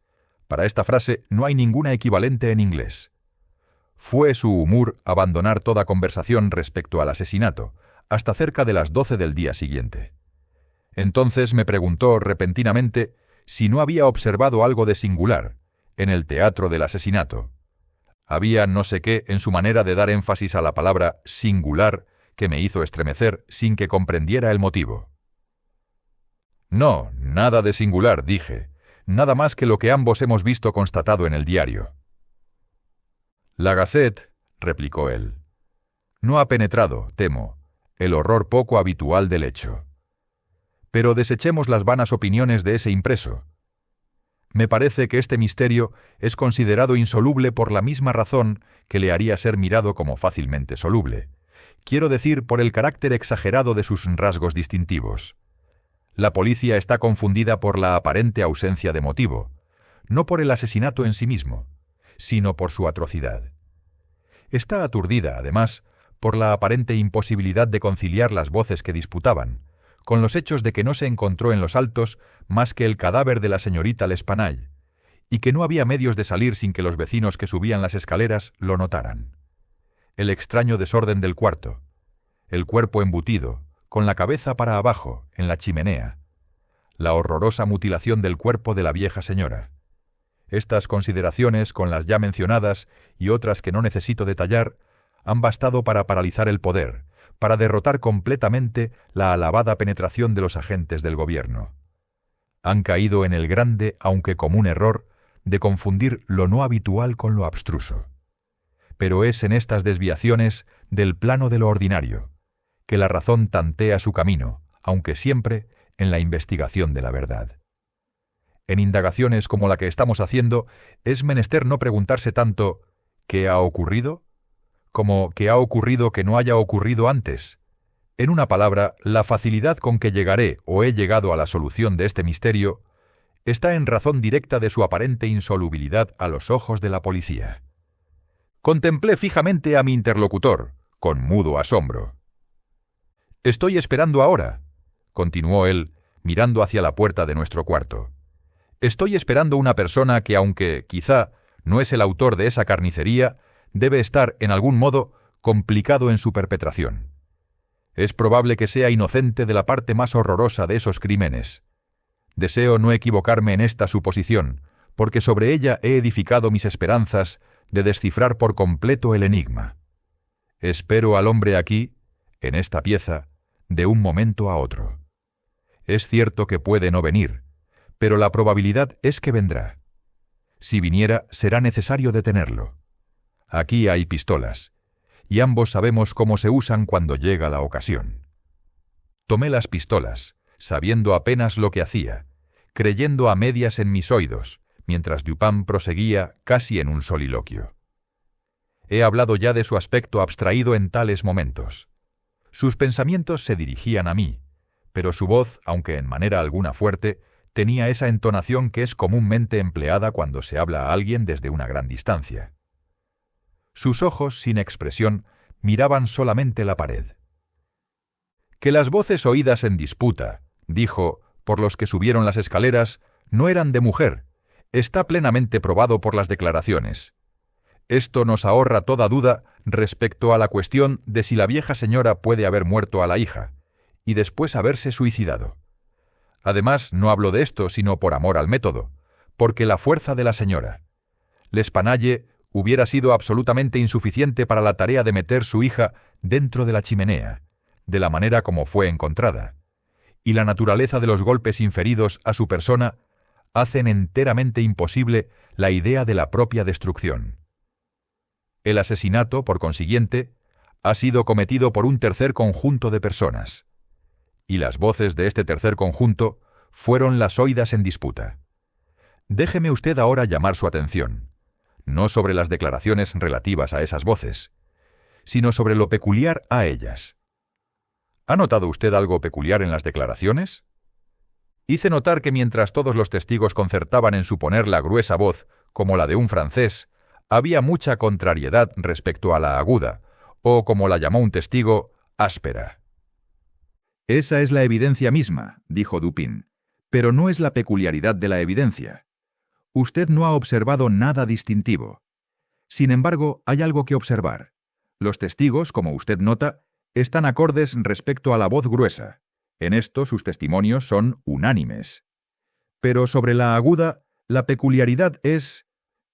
Para esta frase no hay ninguna equivalente en inglés. Fue su humor abandonar toda conversación respecto al asesinato, hasta cerca de las 12 del día siguiente. Entonces me preguntó repentinamente si no había observado algo de singular en el teatro del asesinato. Había no sé qué en su manera de dar énfasis a la palabra singular que me hizo estremecer sin que comprendiera el motivo. No, nada de singular, dije, nada más que lo que ambos hemos visto constatado en el diario. La Gazette, replicó él, no ha penetrado, temo, el horror poco habitual del hecho. Pero desechemos las vanas opiniones de ese impreso. Me parece que este misterio es considerado insoluble por la misma razón que le haría ser mirado como fácilmente soluble. Quiero decir, por el carácter exagerado de sus rasgos distintivos. La policía está confundida por la aparente ausencia de motivo, no por el asesinato en sí mismo, sino por su atrocidad. Está aturdida, además, por la aparente imposibilidad de conciliar las voces que disputaban, con los hechos de que no se encontró en los altos más que el cadáver de la señorita L'Espanaye, y que no había medios de salir sin que los vecinos que subían las escaleras lo notaran. El extraño desorden del cuarto, el cuerpo embutido, con la cabeza para abajo, en la chimenea, la horrorosa mutilación del cuerpo de la vieja señora. Estas consideraciones, con las ya mencionadas y otras que no necesito detallar, han bastado para paralizar el poder, para derrotar completamente la alabada penetración de los agentes del gobierno. Han caído en el grande, aunque común error, de confundir lo no habitual con lo abstruso. Pero es en estas desviaciones del plano de lo ordinario que la razón tantea su camino, aunque siempre en la investigación de la verdad. En indagaciones como la que estamos haciendo, es menester no preguntarse tanto ¿qué ha ocurrido?, como ¿qué ha ocurrido que no haya ocurrido antes? En una palabra, la facilidad con que llegaré o he llegado a la solución de este misterio está en razón directa de su aparente insolubilidad a los ojos de la policía. Contemplé fijamente a mi interlocutor, con mudo asombro. «Estoy esperando ahora», continuó él, mirando hacia la puerta de nuestro cuarto. «Estoy esperando una persona que, aunque, quizá, no es el autor de esa carnicería, debe estar, en algún modo, complicado en su perpetración. Es probable que sea inocente de la parte más horrorosa de esos crímenes. Deseo no equivocarme en esta suposición, porque sobre ella he edificado mis esperanzas de descifrar por completo el enigma. Espero al hombre aquí, en esta pieza, de un momento a otro. Es cierto que puede no venir, pero la probabilidad es que vendrá. Si viniera, será necesario detenerlo. Aquí hay pistolas, y ambos sabemos cómo se usan cuando llega la ocasión. Tomé las pistolas, sabiendo apenas lo que hacía, creyendo a medias en mis oídos, mientras Dupin proseguía casi en un soliloquio. He hablado ya de su aspecto abstraído en tales momentos. Sus pensamientos se dirigían a mí, pero su voz, aunque en manera alguna fuerte, tenía esa entonación que es comúnmente empleada cuando se habla a alguien desde una gran distancia. Sus ojos, sin expresión, miraban solamente la pared. Que las voces oídas en disputa, dijo, por los que subieron las escaleras, no eran de mujer, está plenamente probado por las declaraciones. Esto nos ahorra toda duda respecto a la cuestión de si la vieja señora puede haber muerto a la hija y después haberse suicidado. Además, no hablo de esto sino por amor al método, porque la fuerza de la señora L'Espanaye hubiera sido absolutamente insuficiente para la tarea de meter su hija dentro de la chimenea, de la manera como fue encontrada, y la naturaleza de los golpes inferidos a su persona hacen enteramente imposible la idea de la propia destrucción. El asesinato, por consiguiente, ha sido cometido por un tercer conjunto de personas, y las voces de este tercer conjunto fueron las oídas en disputa. Déjeme usted ahora llamar su atención, no sobre las declaraciones relativas a esas voces, sino sobre lo peculiar a ellas. ¿Ha notado usted algo peculiar en las declaraciones? Hice notar que mientras todos los testigos concertaban en suponer la gruesa voz como la de un francés, había mucha contrariedad respecto a la aguda, o como la llamó un testigo, áspera. «Esa es la evidencia misma», dijo Dupin, «pero no es la peculiaridad de la evidencia. Usted no ha observado nada distintivo. Sin embargo, hay algo que observar. Los testigos, como usted nota, están acordes respecto a la voz gruesa. En esto sus testimonios son unánimes. Pero sobre la aguda, la peculiaridad es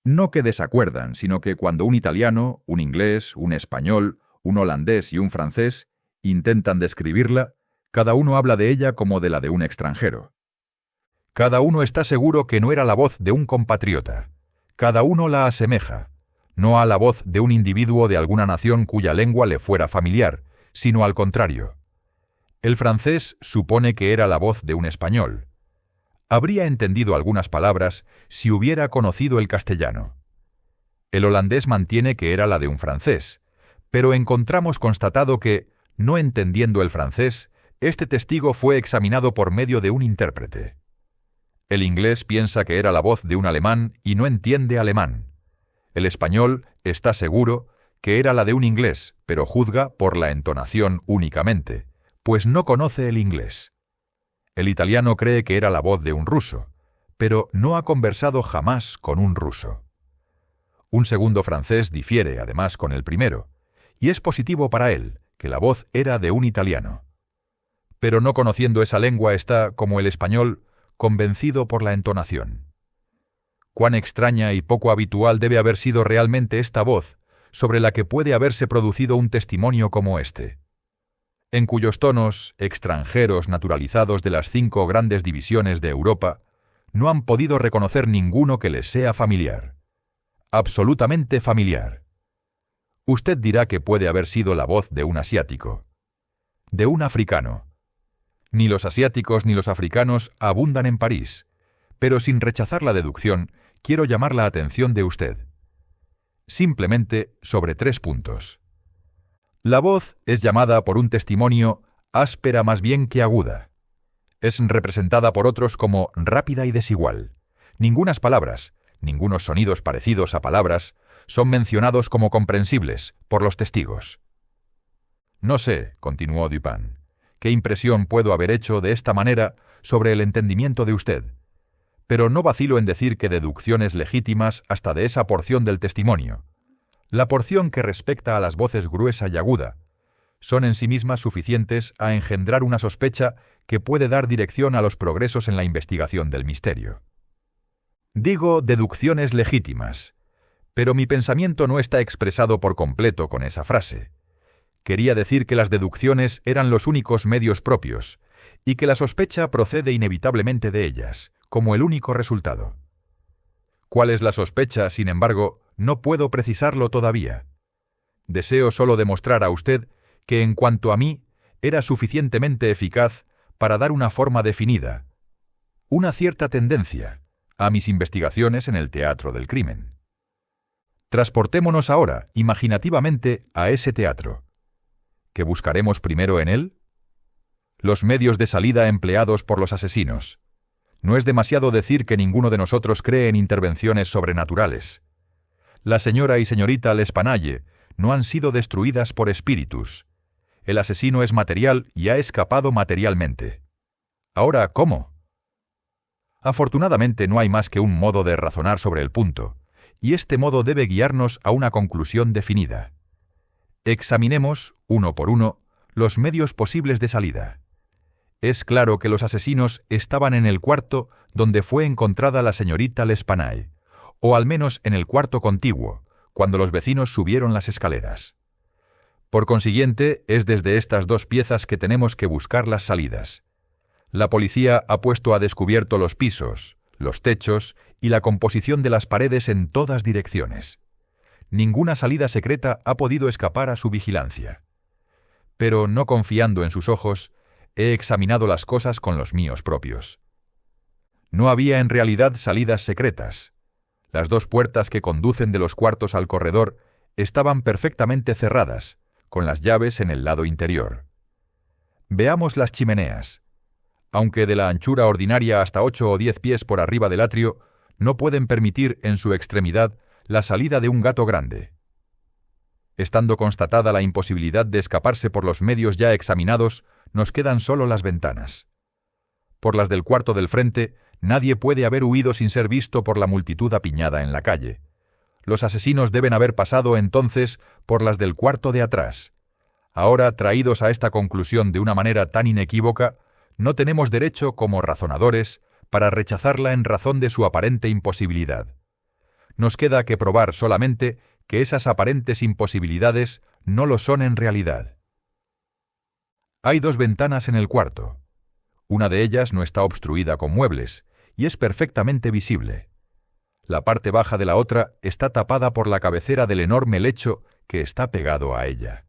no que desacuerdan, sino que cuando un italiano, un inglés, un español, un holandés y un francés intentan describirla, cada uno habla de ella como de la de un extranjero. Cada uno está seguro que no era la voz de un compatriota. Cada uno la asemeja, no a la voz de un individuo de alguna nación cuya lengua le fuera familiar, sino al contrario. El francés supone que era la voz de un español. Habría entendido algunas palabras si hubiera conocido el castellano. El holandés mantiene que era la de un francés, pero encontramos constatado que, no entendiendo el francés, este testigo fue examinado por medio de un intérprete. El inglés piensa que era la voz de un alemán y no entiende alemán. El español está seguro que era la de un inglés, pero juzga por la entonación únicamente, pues no conoce el inglés. El italiano cree que era la voz de un ruso, pero no ha conversado jamás con un ruso. Un segundo francés difiere, además, con el primero, y es positivo para él que la voz era de un italiano. Pero no conociendo esa lengua está, como el español, convencido por la entonación. Cuán extraña y poco habitual debe haber sido realmente esta voz, sobre la que puede haberse producido un testimonio como este, en cuyos tonos extranjeros naturalizados de las 5 grandes divisiones de Europa no han podido reconocer ninguno que les sea familiar. Absolutamente familiar. Usted dirá que puede haber sido la voz de un asiático, de un africano. Ni los asiáticos ni los africanos abundan en París, pero sin rechazar la deducción, quiero llamar la atención de usted. Simplemente sobre 3 puntos. La voz es llamada por un testimonio áspera más bien que aguda. Es representada por otros como rápida y desigual. Ningunas palabras, ningunos sonidos parecidos a palabras, son mencionados como comprensibles por los testigos. No sé, continuó Dupin, qué impresión puedo haber hecho de esta manera sobre el entendimiento de usted, pero no vacilo en decir que deducciones legítimas hasta de esa porción del testimonio, la porción que respecta a las voces gruesa y aguda, son en sí mismas suficientes a engendrar una sospecha que puede dar dirección a los progresos en la investigación del misterio. Digo deducciones legítimas, pero mi pensamiento no está expresado por completo con esa frase. Quería decir que las deducciones eran los únicos medios propios, y que la sospecha procede inevitablemente de ellas, como el único resultado. ¿Cuál es la sospecha, sin embargo, no puedo precisarlo todavía? Deseo solo demostrar a usted que en cuanto a mí, era suficientemente eficaz para dar una forma definida, una cierta tendencia, a mis investigaciones en el teatro del crimen. Transportémonos ahora, imaginativamente, a ese teatro. ¿Qué buscaremos primero en él? Los medios de salida empleados por los asesinos. No es demasiado decir que ninguno de nosotros cree en intervenciones sobrenaturales. La señora y señorita L'Espanaye no han sido destruidas por espíritus. El asesino es material y ha escapado materialmente. Ahora, ¿cómo? Afortunadamente no hay más que un modo de razonar sobre el punto, y este modo debe guiarnos a una conclusión definida. Examinemos, uno por uno, los medios posibles de salida. Es claro que los asesinos estaban en el cuarto donde fue encontrada la señorita L'Espanaye, o al menos en el cuarto contiguo, cuando los vecinos subieron las escaleras. Por consiguiente, es desde estas dos piezas que tenemos que buscar las salidas. La policía ha puesto a descubierto los pisos, los techos y la composición de las paredes en todas direcciones. Ninguna salida secreta ha podido escapar a su vigilancia. Pero no confiando en sus ojos, he examinado las cosas con los míos propios. No había en realidad salidas secretas. Las dos puertas que conducen de los cuartos al corredor estaban perfectamente cerradas, con las llaves en el lado interior. Veamos las chimeneas. Aunque de la anchura ordinaria hasta 8 o 10 pies por arriba del atrio, no pueden permitir en su extremidad la salida de un gato grande. Estando constatada la imposibilidad de escaparse por los medios ya examinados, nos quedan solo las ventanas. Por las del cuarto del frente, nadie puede haber huido sin ser visto por la multitud apiñada en la calle. Los asesinos deben haber pasado entonces por las del cuarto de atrás. Ahora, traídos a esta conclusión de una manera tan inequívoca, no tenemos derecho, como razonadores, para rechazarla en razón de su aparente imposibilidad. Nos queda que probar solamente que esas aparentes imposibilidades no lo son en realidad. Hay dos ventanas en el cuarto. Una de ellas no está obstruida con muebles, y es perfectamente visible. La parte baja de la otra está tapada por la cabecera del enorme lecho que está pegado a ella.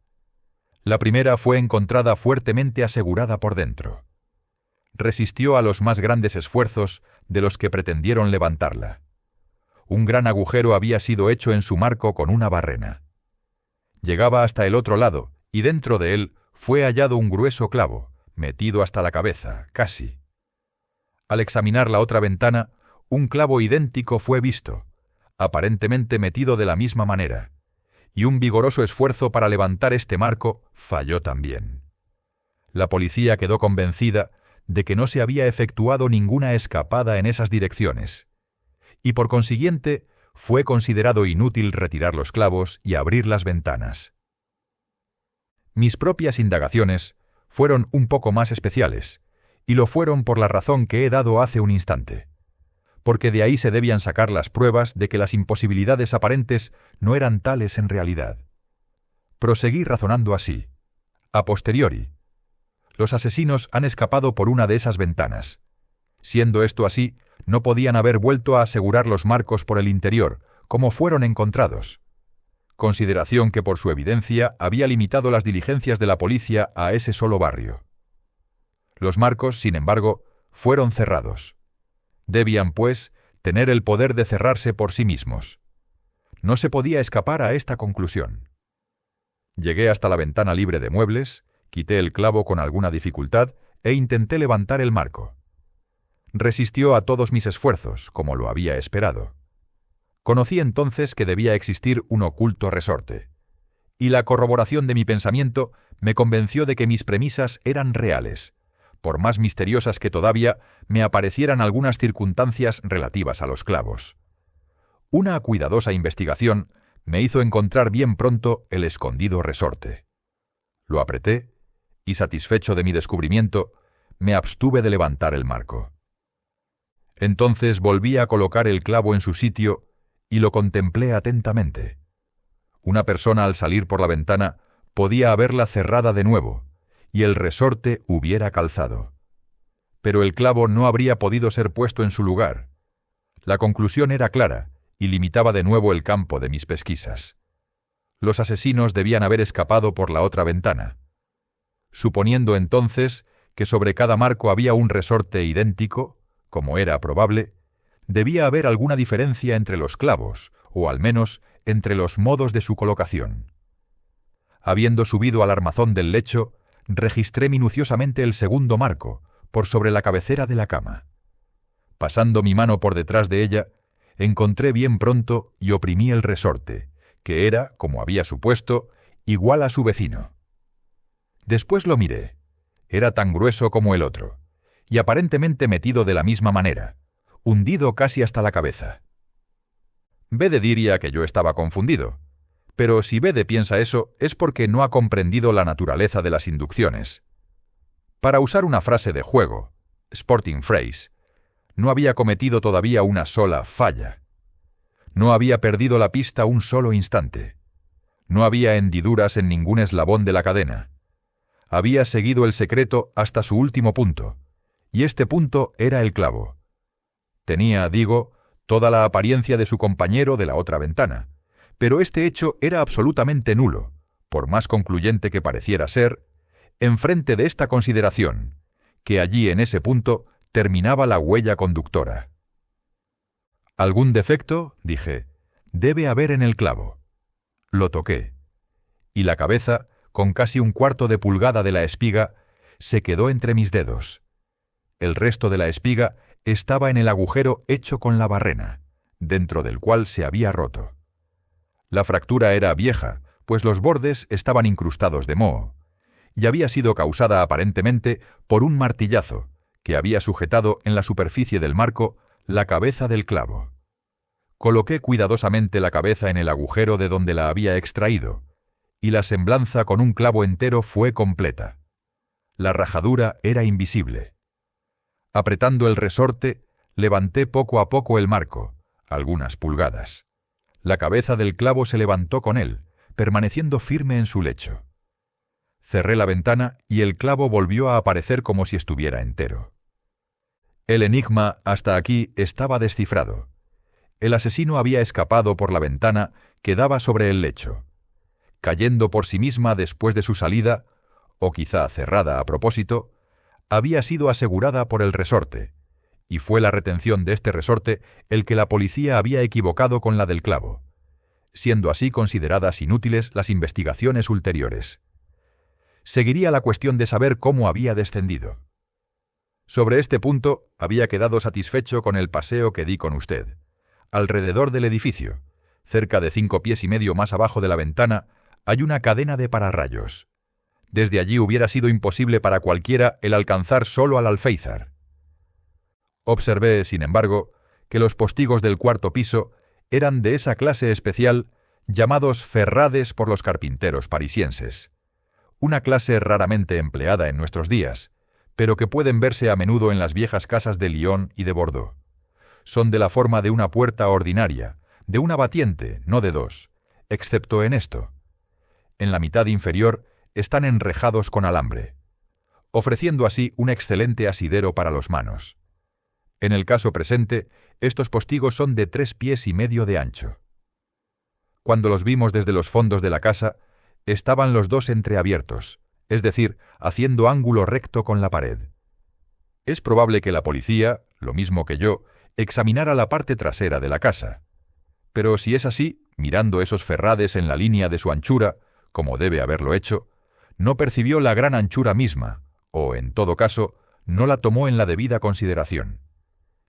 La primera fue encontrada fuertemente asegurada por dentro. Resistió a los más grandes esfuerzos de los que pretendieron levantarla. Un gran agujero había sido hecho en su marco con una barrena. Llegaba hasta el otro lado, y dentro de él fue hallado un grueso clavo, metido hasta la cabeza, casi. Al examinar la otra ventana, un clavo idéntico fue visto, aparentemente metido de la misma manera, y un vigoroso esfuerzo para levantar este marco falló también. La policía quedó convencida de que no se había efectuado ninguna escapada en esas direcciones, y por consiguiente fue considerado inútil retirar los clavos y abrir las ventanas. Mis propias indagaciones fueron un poco más especiales, y lo fueron por la razón que he dado hace un instante, porque de ahí se debían sacar las pruebas de que las imposibilidades aparentes no eran tales en realidad. Proseguí razonando así. A posteriori, los asesinos han escapado por una de esas ventanas. Siendo esto así, no podían haber vuelto a asegurar los marcos por el interior, como fueron encontrados. Consideración que por su evidencia había limitado las diligencias de la policía a ese solo barrio. Los marcos, sin embargo, fueron cerrados. Debían, pues, tener el poder de cerrarse por sí mismos. No se podía escapar a esta conclusión. Llegué hasta la ventana libre de muebles, quité el clavo con alguna dificultad e intenté levantar el marco. Resistió a todos mis esfuerzos, como lo había esperado. Conocí entonces que debía existir un oculto resorte, y la corroboración de mi pensamiento me convenció de que mis premisas eran reales, por más misteriosas que todavía me aparecieran algunas circunstancias relativas a los clavos. Una cuidadosa investigación me hizo encontrar bien pronto el escondido resorte. Lo apreté, y satisfecho de mi descubrimiento, me abstuve de levantar el marco. Entonces volví a colocar el clavo en su sitio y lo contemplé atentamente. Una persona al salir por la ventana podía haberla cerrada de nuevo, y el resorte hubiera calzado. Pero el clavo no habría podido ser puesto en su lugar. La conclusión era clara y limitaba de nuevo el campo de mis pesquisas. Los asesinos debían haber escapado por la otra ventana. Suponiendo entonces que sobre cada marco había un resorte idéntico, como era probable, debía haber alguna diferencia entre los clavos, o al menos entre los modos de su colocación. Habiendo subido al armazón del lecho, registré minuciosamente el segundo marco, por sobre la cabecera de la cama. Pasando mi mano por detrás de ella, encontré bien pronto y oprimí el resorte, que era, como había supuesto, igual a su vecino. Después lo miré. Era tan grueso como el otro, y aparentemente metido de la misma manera, hundido casi hasta la cabeza. Bede diría que yo estaba confundido, pero si Bede piensa eso es porque no ha comprendido la naturaleza de las inducciones. Para usar una frase de juego, sporting phrase, no había cometido todavía una sola falla. No había perdido la pista un solo instante. No había hendiduras en ningún eslabón de la cadena. Había seguido el secreto hasta su último punto, y este punto era el clavo. Tenía, digo, toda la apariencia de su compañero de la otra ventana, pero este hecho era absolutamente nulo, por más concluyente que pareciera ser, enfrente de esta consideración, que allí en ese punto terminaba la huella conductora. «¿Algún defecto?», dije, «debe haber en el clavo». Lo toqué, y la cabeza, con casi un cuarto de pulgada de la espiga, se quedó entre mis dedos. El resto de la espiga estaba en el agujero hecho con la barrena, dentro del cual se había roto. La fractura era vieja, pues los bordes estaban incrustados de moho, y había sido causada aparentemente por un martillazo que había sujetado en la superficie del marco la cabeza del clavo. Coloqué cuidadosamente la cabeza en el agujero de donde la había extraído, y la semblanza con un clavo entero fue completa. La rajadura era invisible. Apretando el resorte, levanté poco a poco el marco, algunas pulgadas. La cabeza del clavo se levantó con él, permaneciendo firme en su lecho. Cerré la ventana y el clavo volvió a aparecer como si estuviera entero. El enigma hasta aquí estaba descifrado. El asesino había escapado por la ventana que daba sobre el lecho. Cayendo por sí misma después de su salida, o quizá cerrada a propósito, había sido asegurada por el resorte, y fue la retención de este resorte el que la policía había equivocado con la del clavo, siendo así consideradas inútiles las investigaciones ulteriores. Seguiría la cuestión de saber cómo había descendido. Sobre este punto había quedado satisfecho con el paseo que di con usted. Alrededor del edificio, cerca de 5 pies y medio más abajo de la ventana, hay una cadena de pararrayos. Desde allí hubiera sido imposible para cualquiera el alcanzar solo al alféizar. Observé, sin embargo, que los postigos del cuarto piso eran de esa clase especial llamados ferrades por los carpinteros parisienses, una clase raramente empleada en nuestros días, pero que pueden verse a menudo en las viejas casas de Lyon y de Bordeaux. Son de la forma de una puerta ordinaria, de una batiente, no de dos, excepto en esto. En la mitad inferior están enrejados con alambre, ofreciendo así un excelente asidero para los manos. En el caso presente, estos postigos son de 3 pies y medio de ancho. Cuando los vimos desde los fondos de la casa, estaban los dos entreabiertos, es decir, haciendo ángulo recto con la pared. Es probable que la policía, lo mismo que yo, examinara la parte trasera de la casa. Pero si es así, mirando esos ferrades en la línea de su anchura, como debe haberlo hecho, no percibió la gran anchura misma, o, en todo caso, no la tomó en la debida consideración.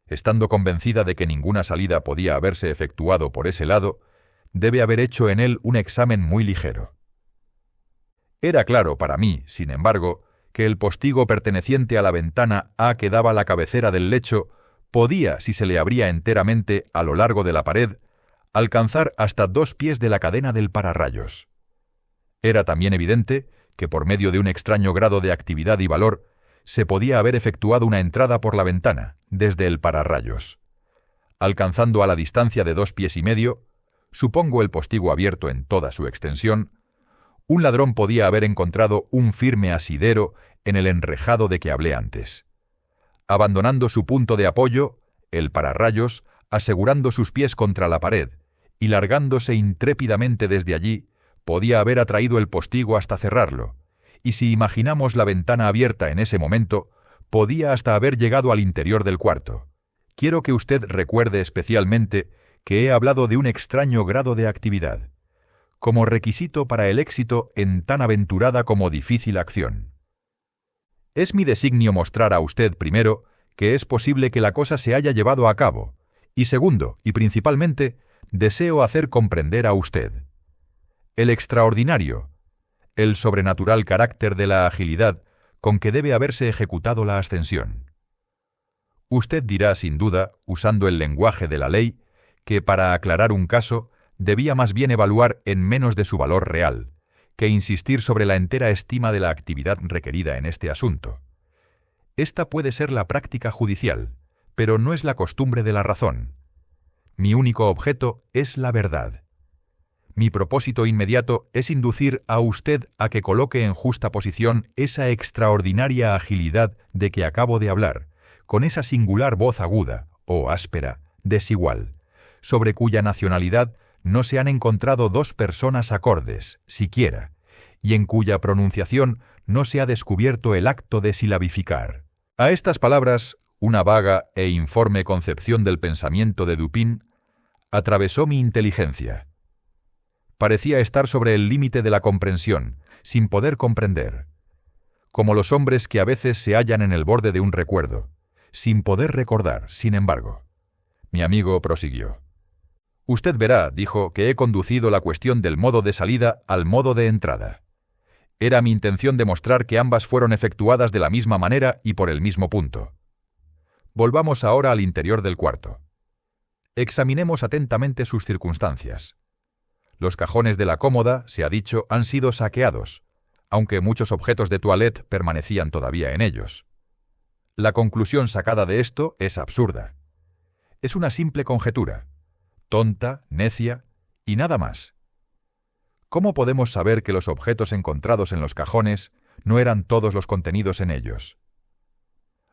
Estando convencida de que ninguna salida podía haberse efectuado por ese lado, debe haber hecho en él un examen muy ligero. Era claro para mí, sin embargo, que el postigo perteneciente a la ventana A que daba a la cabecera del lecho podía, si se le abría enteramente a lo largo de la pared, alcanzar hasta 2 pies de la cadena del pararrayos. Era también evidente que por medio de un extraño grado de actividad y valor se podía haber efectuado una entrada por la ventana, desde el pararrayos. Alcanzando a la distancia de 2 pies y medio, supongo el postigo abierto en toda su extensión, un ladrón podía haber encontrado un firme asidero en el enrejado de que hablé antes. Abandonando su punto de apoyo, el pararrayos, asegurando sus pies contra la pared y largándose intrépidamente desde allí, podía haber atraído el postigo hasta cerrarlo, y si imaginamos la ventana abierta en ese momento, podía hasta haber llegado al interior del cuarto. Quiero que usted recuerde especialmente que he hablado de un extraño grado de actividad, como requisito para el éxito en tan aventurada como difícil acción. Es mi designio mostrar a usted, primero, que es posible que la cosa se haya llevado a cabo, y segundo, y principalmente, deseo hacer comprender a usted el extraordinario, el sobrenatural carácter de la agilidad con que debe haberse ejecutado la ascensión. Usted dirá, sin duda, usando el lenguaje de la ley, que para aclarar un caso debía más bien evaluar en menos de su valor real, que insistir sobre la entera estima de la actividad requerida en este asunto. Esta puede ser la práctica judicial, pero no es la costumbre de la razón. Mi único objeto es la verdad. Mi propósito inmediato es inducir a usted a que coloque en justa posición esa extraordinaria agilidad de que acabo de hablar, con esa singular voz aguda, o áspera, desigual, sobre cuya nacionalidad no se han encontrado dos personas acordes, siquiera, y en cuya pronunciación no se ha descubierto el acto de silabificar. A estas palabras, una vaga e informe concepción del pensamiento de Dupin atravesó mi inteligencia. Parecía estar sobre el límite de la comprensión, sin poder comprender, como los hombres que a veces se hallan en el borde de un recuerdo, sin poder recordar, sin embargo. Mi amigo prosiguió. Usted verá, dijo, que he conducido la cuestión del modo de salida al modo de entrada. Era mi intención demostrar que ambas fueron efectuadas de la misma manera y por el mismo punto. Volvamos ahora al interior del cuarto. Examinemos atentamente sus circunstancias. Los cajones de la cómoda, se ha dicho, han sido saqueados, aunque muchos objetos de toilette permanecían todavía en ellos. La conclusión sacada de esto es absurda. Es una simple conjetura, tonta, necia y nada más. ¿Cómo podemos saber que los objetos encontrados en los cajones no eran todos los contenidos en ellos?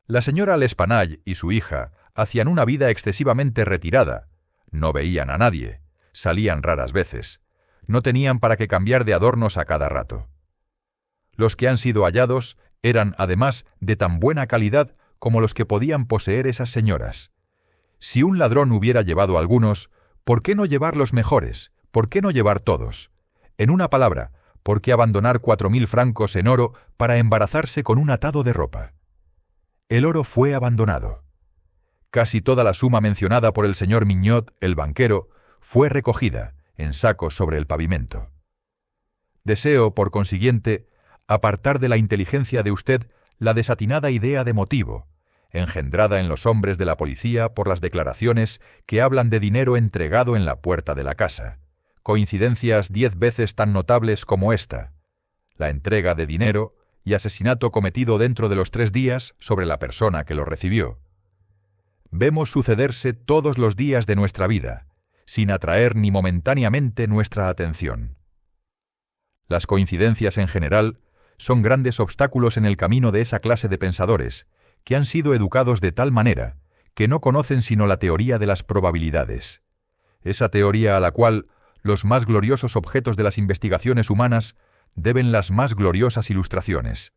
La señora L'Espanaye y su hija hacían una vida excesivamente retirada, no veían a nadie, salían raras veces, no tenían para qué cambiar de adornos a cada rato. Los que han sido hallados eran, además, de tan buena calidad como los que podían poseer esas señoras. Si un ladrón hubiera llevado algunos, ¿por qué no llevar los mejores? ¿Por qué no llevar todos? En una palabra, ¿por qué abandonar 4.000 francos en oro para embarazarse con un atado de ropa? El oro fue abandonado. Casi toda la suma mencionada por el señor Mignot, el banquero, fue recogida en sacos sobre el pavimento. Deseo, por consiguiente, apartar de la inteligencia de usted la desatinada idea de motivo, engendrada en los hombres de la policía por las declaraciones que hablan de dinero entregado en la puerta de la casa, coincidencias 10 veces tan notables como esta, la entrega de dinero y asesinato cometido dentro de los 3 días sobre la persona que lo recibió. Vemos sucederse todos los días de nuestra vida, sin atraer ni momentáneamente nuestra atención. Las coincidencias en general son grandes obstáculos en el camino de esa clase de pensadores, que han sido educados de tal manera que no conocen sino la teoría de las probabilidades, esa teoría a la cual los más gloriosos objetos de las investigaciones humanas deben las más gloriosas ilustraciones.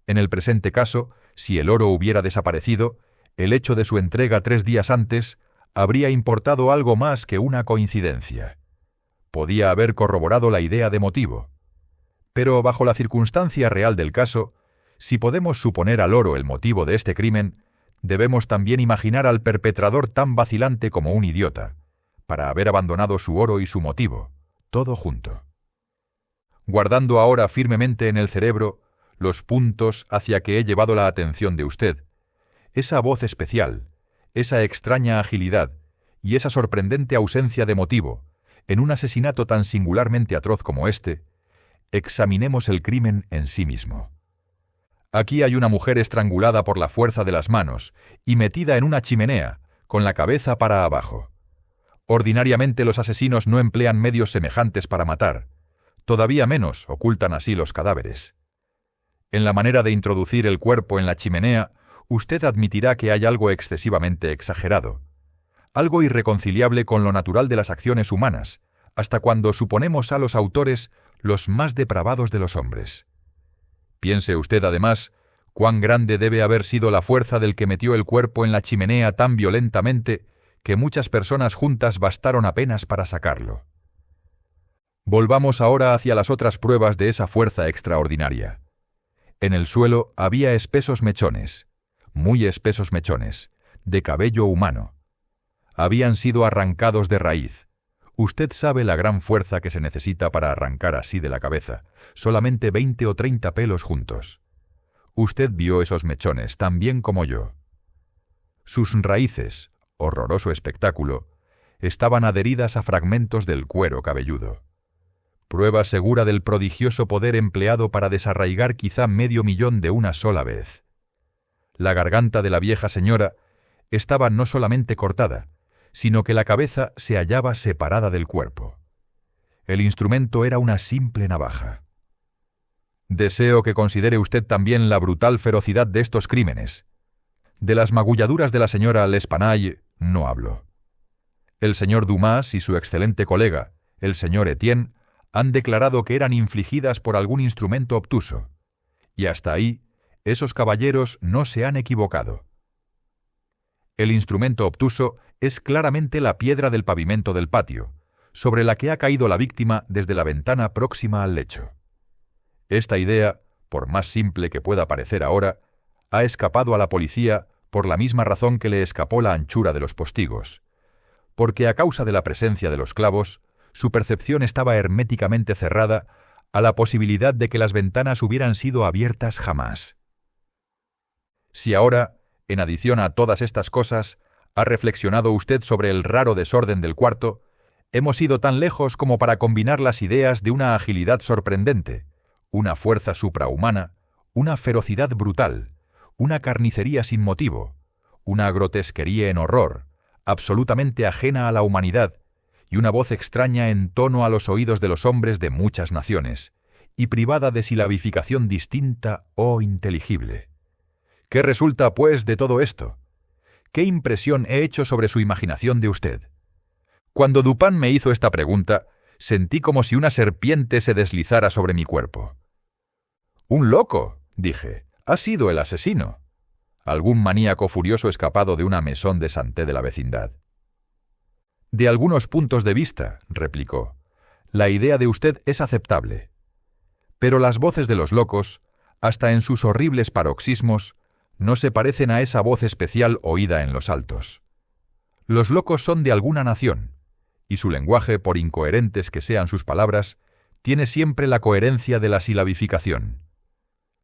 En el presente caso, si el oro hubiera desaparecido, el hecho de su entrega 3 días antes habría importado algo más que una coincidencia. Podía haber corroborado la idea de motivo. Pero bajo la circunstancia real del caso, si podemos suponer al oro el motivo de este crimen, debemos también imaginar al perpetrador tan vacilante como un idiota, para haber abandonado su oro y su motivo, todo junto. Guardando ahora firmemente en el cerebro los puntos hacia que he llevado la atención de usted, esa voz especial, esa extraña agilidad y esa sorprendente ausencia de motivo, en un asesinato tan singularmente atroz como este, examinemos el crimen en sí mismo. Aquí hay una mujer estrangulada por la fuerza de las manos y metida en una chimenea, con la cabeza para abajo. Ordinariamente los asesinos no emplean medios semejantes para matar, todavía menos ocultan así los cadáveres. En la manera de introducir el cuerpo en la chimenea, usted admitirá que hay algo excesivamente exagerado, algo irreconciliable con lo natural de las acciones humanas, hasta cuando suponemos a los autores los más depravados de los hombres. Piense usted, además, cuán grande debe haber sido la fuerza del que metió el cuerpo en la chimenea tan violentamente que muchas personas juntas bastaron apenas para sacarlo. Volvamos ahora hacia las otras pruebas de esa fuerza extraordinaria. En el suelo había espesos mechones, muy espesos mechones, de cabello humano. Habían sido arrancados de raíz. Usted sabe la gran fuerza que se necesita para arrancar así de la cabeza, solamente 20 o 30 pelos juntos. Usted vio esos mechones tan bien como yo. Sus raíces, horroroso espectáculo, estaban adheridas a fragmentos del cuero cabelludo. Prueba segura del prodigioso poder empleado para desarraigar quizá 500.000 de una sola vez. La garganta de la vieja señora estaba no solamente cortada, sino que la cabeza se hallaba separada del cuerpo. El instrumento era una simple navaja. Deseo que considere usted también la brutal ferocidad de estos crímenes. De las magulladuras de la señora L'Espanaye no hablo. El señor Dumas y su excelente colega, el señor Etienne, han declarado que eran infligidas por algún instrumento obtuso, y hasta ahí esos caballeros no se han equivocado. El instrumento obtuso es claramente la piedra del pavimento del patio, sobre la que ha caído la víctima desde la ventana próxima al lecho. Esta idea, por más simple que pueda parecer ahora, ha escapado a la policía por la misma razón que le escapó la anchura de los postigos, porque a causa de la presencia de los clavos, su percepción estaba herméticamente cerrada a la posibilidad de que las ventanas hubieran sido abiertas jamás. Si ahora, en adición a todas estas cosas, ha reflexionado usted sobre el raro desorden del cuarto, hemos ido tan lejos como para combinar las ideas de una agilidad sorprendente, una fuerza suprahumana, una ferocidad brutal, una carnicería sin motivo, una grotesquería en horror, absolutamente ajena a la humanidad, y una voz extraña en tono a los oídos de los hombres de muchas naciones, y privada de silabificación distinta o inteligible. ¿Qué resulta, pues, de todo esto? ¿Qué impresión he hecho sobre su imaginación de usted? Cuando Dupin me hizo esta pregunta, sentí como si una serpiente se deslizara sobre mi cuerpo. «¡Un loco!», dije. «Ha sido el asesino. Algún maníaco furioso escapado de una maison de santé de la vecindad». «De algunos puntos de vista», replicó, «la idea de usted es aceptable. Pero las voces de los locos, hasta en sus horribles paroxismos, no se parecen a esa voz especial oída en los altos. Los locos son de alguna nación, y su lenguaje, por incoherentes que sean sus palabras, tiene siempre la coherencia de la silabificación.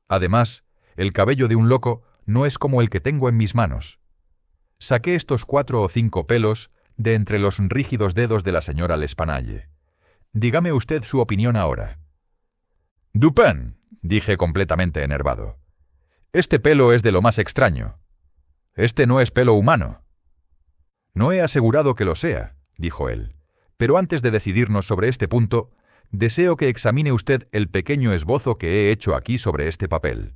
Además, el cabello de un loco no es como el que tengo en mis manos. Saqué estos 4 o 5 pelos de entre los rígidos dedos de la señora L'Espanaye. Dígame usted su opinión ahora». «Dupin», dije completamente enervado, «este pelo es de lo más extraño. Este no es pelo humano». «No he asegurado que lo sea», dijo él, «pero antes de decidirnos sobre este punto, deseo que examine usted el pequeño esbozo que he hecho aquí sobre este papel.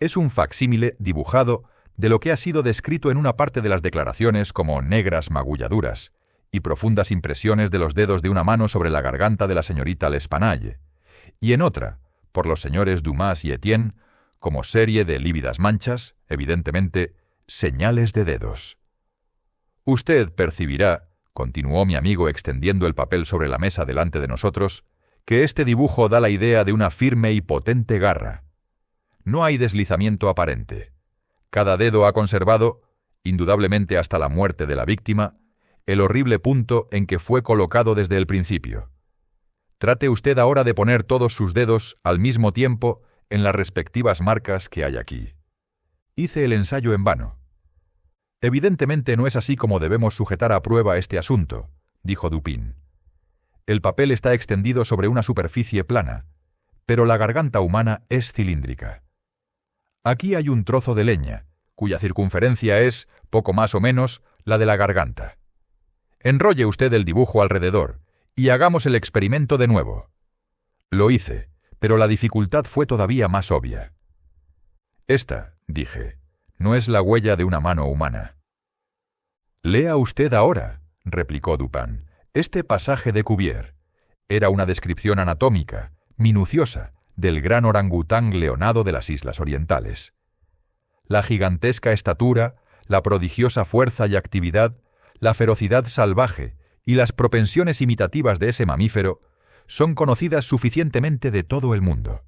Es un facsímile dibujado de lo que ha sido descrito en una parte de las declaraciones como negras magulladuras y profundas impresiones de los dedos de una mano sobre la garganta de la señorita L'Espanaye, y en otra, por los señores Dumas y Etienne, como serie de lívidas manchas, evidentemente, señales de dedos. Usted percibirá, continuó mi amigo extendiendo el papel sobre la mesa delante de nosotros, que este dibujo da la idea de una firme y potente garra. No hay deslizamiento aparente. Cada dedo ha conservado, indudablemente hasta la muerte de la víctima, el horrible punto en que fue colocado desde el principio. Trate usted ahora de poner todos sus dedos al mismo tiempo en las respectivas marcas que hay aquí. Hice el ensayo en vano. «Evidentemente no es así como debemos sujetar a prueba este asunto», dijo Dupin. «El papel está extendido sobre una superficie plana, pero la garganta humana es cilíndrica. Aquí hay un trozo de leña, cuya circunferencia es, poco más o menos, la de la garganta. Enrolle usted el dibujo alrededor y hagamos el experimento de nuevo». Lo hice, pero la dificultad fue todavía más obvia. «Esta», dije, «no es la huella de una mano humana». «Lea usted ahora», replicó Dupin, «este pasaje de Cuvier. Era una descripción anatómica, minuciosa, del gran orangután leonado de las Islas Orientales. La gigantesca estatura, la prodigiosa fuerza y actividad, la ferocidad salvaje y las propensiones imitativas de ese mamífero son conocidas suficientemente de todo el mundo.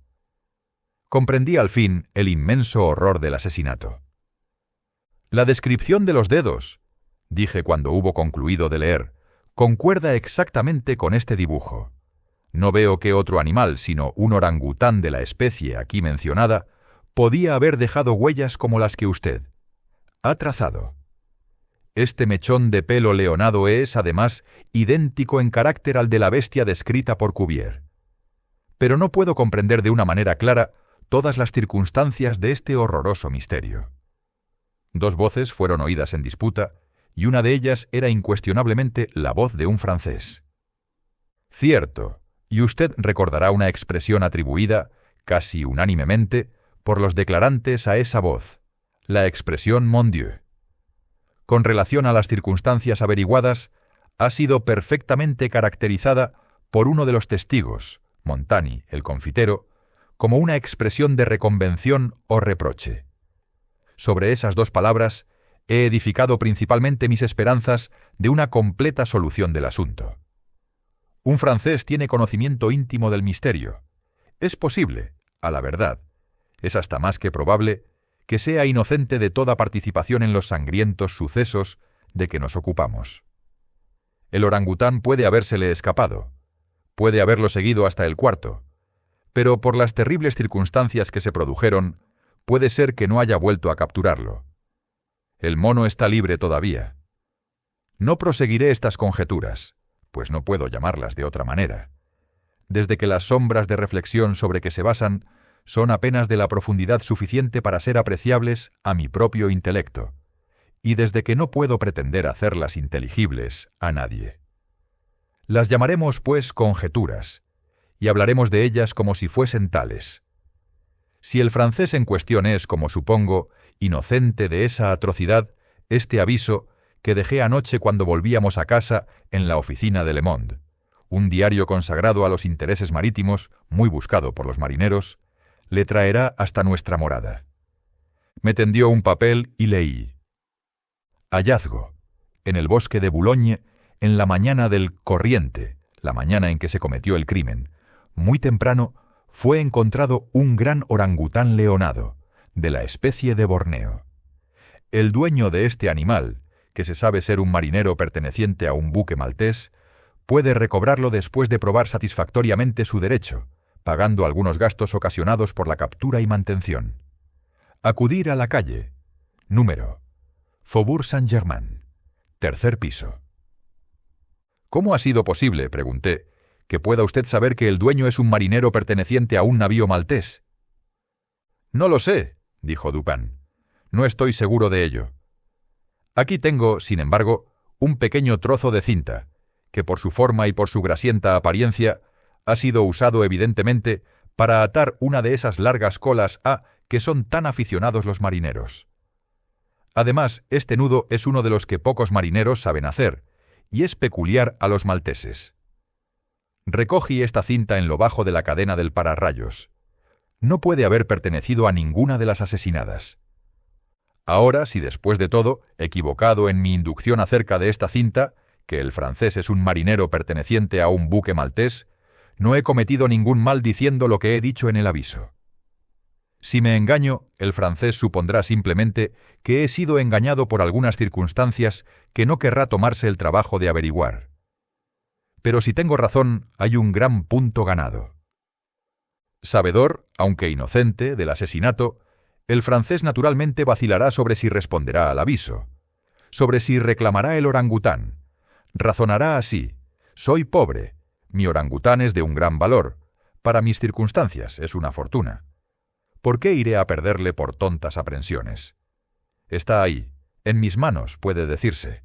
Comprendí al fin el inmenso horror del asesinato. «La descripción de los dedos», dije cuando hubo concluido de leer, «concuerda exactamente con este dibujo. No veo qué otro animal, sino un orangután de la especie aquí mencionada, podía haber dejado huellas como las que usted ha trazado. Este mechón de pelo leonado es, además, idéntico en carácter al de la bestia descrita por Cuvier. Pero no puedo comprender de una manera clara todas las circunstancias de este horroroso misterio. Dos voces fueron oídas en disputa, y una de ellas era incuestionablemente la voz de un francés. Cierto, y usted recordará una expresión atribuida, casi unánimemente, por los declarantes a esa voz, la expresión «Mon Dieu». Con relación a las circunstancias averiguadas, ha sido perfectamente caracterizada por uno de los testigos, Montani, el confitero, como una expresión de reconvención o reproche. Sobre esas dos palabras he edificado principalmente mis esperanzas de una completa solución del asunto. Un francés tiene conocimiento íntimo del misterio. Es posible, a la verdad, es hasta más que probable, que sea inocente de toda participación en los sangrientos sucesos de que nos ocupamos. El orangután puede habérsele escapado, puede haberlo seguido hasta el cuarto, pero por las terribles circunstancias que se produjeron, puede ser que no haya vuelto a capturarlo. El mono está libre todavía. No proseguiré estas conjeturas, pues no puedo llamarlas de otra manera, desde que las sombras de reflexión sobre que se basan son apenas de la profundidad suficiente para ser apreciables a mi propio intelecto, y desde que no puedo pretender hacerlas inteligibles a nadie. Las llamaremos, pues, conjeturas, y hablaremos de ellas como si fuesen tales. Si el francés en cuestión es, como supongo, inocente de esa atrocidad, este aviso, que dejé anoche cuando volvíamos a casa en la oficina de Le Monde, un diario consagrado a los intereses marítimos, muy buscado por los marineros, le traerá hasta nuestra morada. Me tendió un papel y leí. Hallazgo. En el bosque de Boulogne, en la mañana del corriente, la mañana en que se cometió el crimen, muy temprano, fue encontrado un gran orangután leonado, de la especie de Borneo. El dueño de este animal, que se sabe ser un marinero perteneciente a un buque maltés, puede recobrarlo después de probar satisfactoriamente su derecho, pagando algunos gastos ocasionados por la captura y mantención. Acudir a la calle. Número. Faubourg Saint-Germain. Tercer piso. ¿Cómo ha sido posible, pregunté, que pueda usted saber que el dueño es un marinero perteneciente a un navío maltés? No lo sé, dijo Dupin. No estoy seguro de ello. Aquí tengo, sin embargo, un pequeño trozo de cinta, que por su forma y por su grasienta apariencia ha sido usado evidentemente para atar una de esas largas colas a que son tan aficionados los marineros. Además, este nudo es uno de los que pocos marineros saben hacer, y es peculiar a los malteses. Recogí esta cinta en lo bajo de la cadena del pararrayos. No puede haber pertenecido a ninguna de las asesinadas. Ahora, si después de todo, equivocado en mi inducción acerca de esta cinta, que el francés es un marinero perteneciente a un buque maltés, no he cometido ningún mal diciendo lo que he dicho en el aviso. Si me engaño, el francés supondrá simplemente que he sido engañado por algunas circunstancias que no querrá tomarse el trabajo de averiguar. Pero si tengo razón, hay un gran punto ganado. Sabedor, aunque inocente, del asesinato, el francés naturalmente vacilará sobre si responderá al aviso, sobre si reclamará el orangután. Razonará así: soy pobre, mi orangután es de un gran valor, para mis circunstancias es una fortuna. ¿Por qué iré a perderle por tontas aprensiones? Está ahí, en mis manos, puede decirse.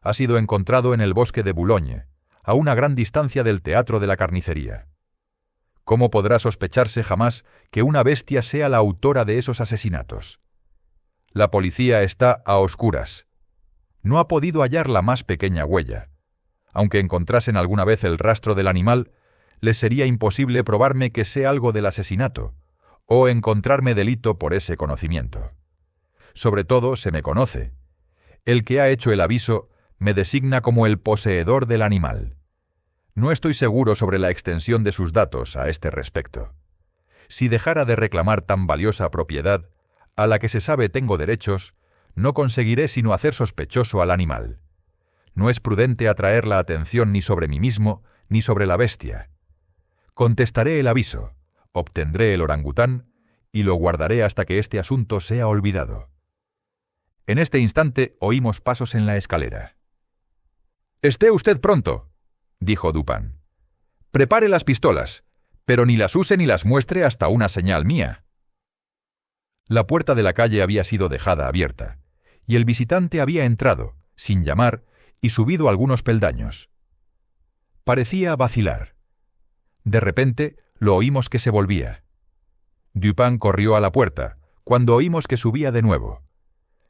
Ha sido encontrado en el bosque de Boulogne, a una gran distancia del teatro de la carnicería. ¿Cómo podrá sospecharse jamás que una bestia sea la autora de esos asesinatos? La policía está a oscuras. No ha podido hallar la más pequeña huella. Aunque encontrasen alguna vez el rastro del animal, les sería imposible probarme que sé algo del asesinato, o encontrarme delito por ese conocimiento. Sobre todo, se me conoce. El que ha hecho el aviso me designa como el poseedor del animal. No estoy seguro sobre la extensión de sus datos a este respecto. Si dejara de reclamar tan valiosa propiedad, a la que se sabe tengo derechos, no conseguiré sino hacer sospechoso al animal. No es prudente atraer la atención ni sobre mí mismo, ni sobre la bestia. Contestaré el aviso, obtendré el orangután y lo guardaré hasta que este asunto sea olvidado. En este instante oímos pasos en la escalera. «Esté usted pronto», dijo Dupin. «Prepare las pistolas, pero ni las use ni las muestre hasta una señal mía». La puerta de la calle había sido dejada abierta, y el visitante había entrado, sin llamar, y subido algunos peldaños. Parecía vacilar. De repente lo oímos que se volvía. Dupin corrió a la puerta, cuando oímos que subía de nuevo.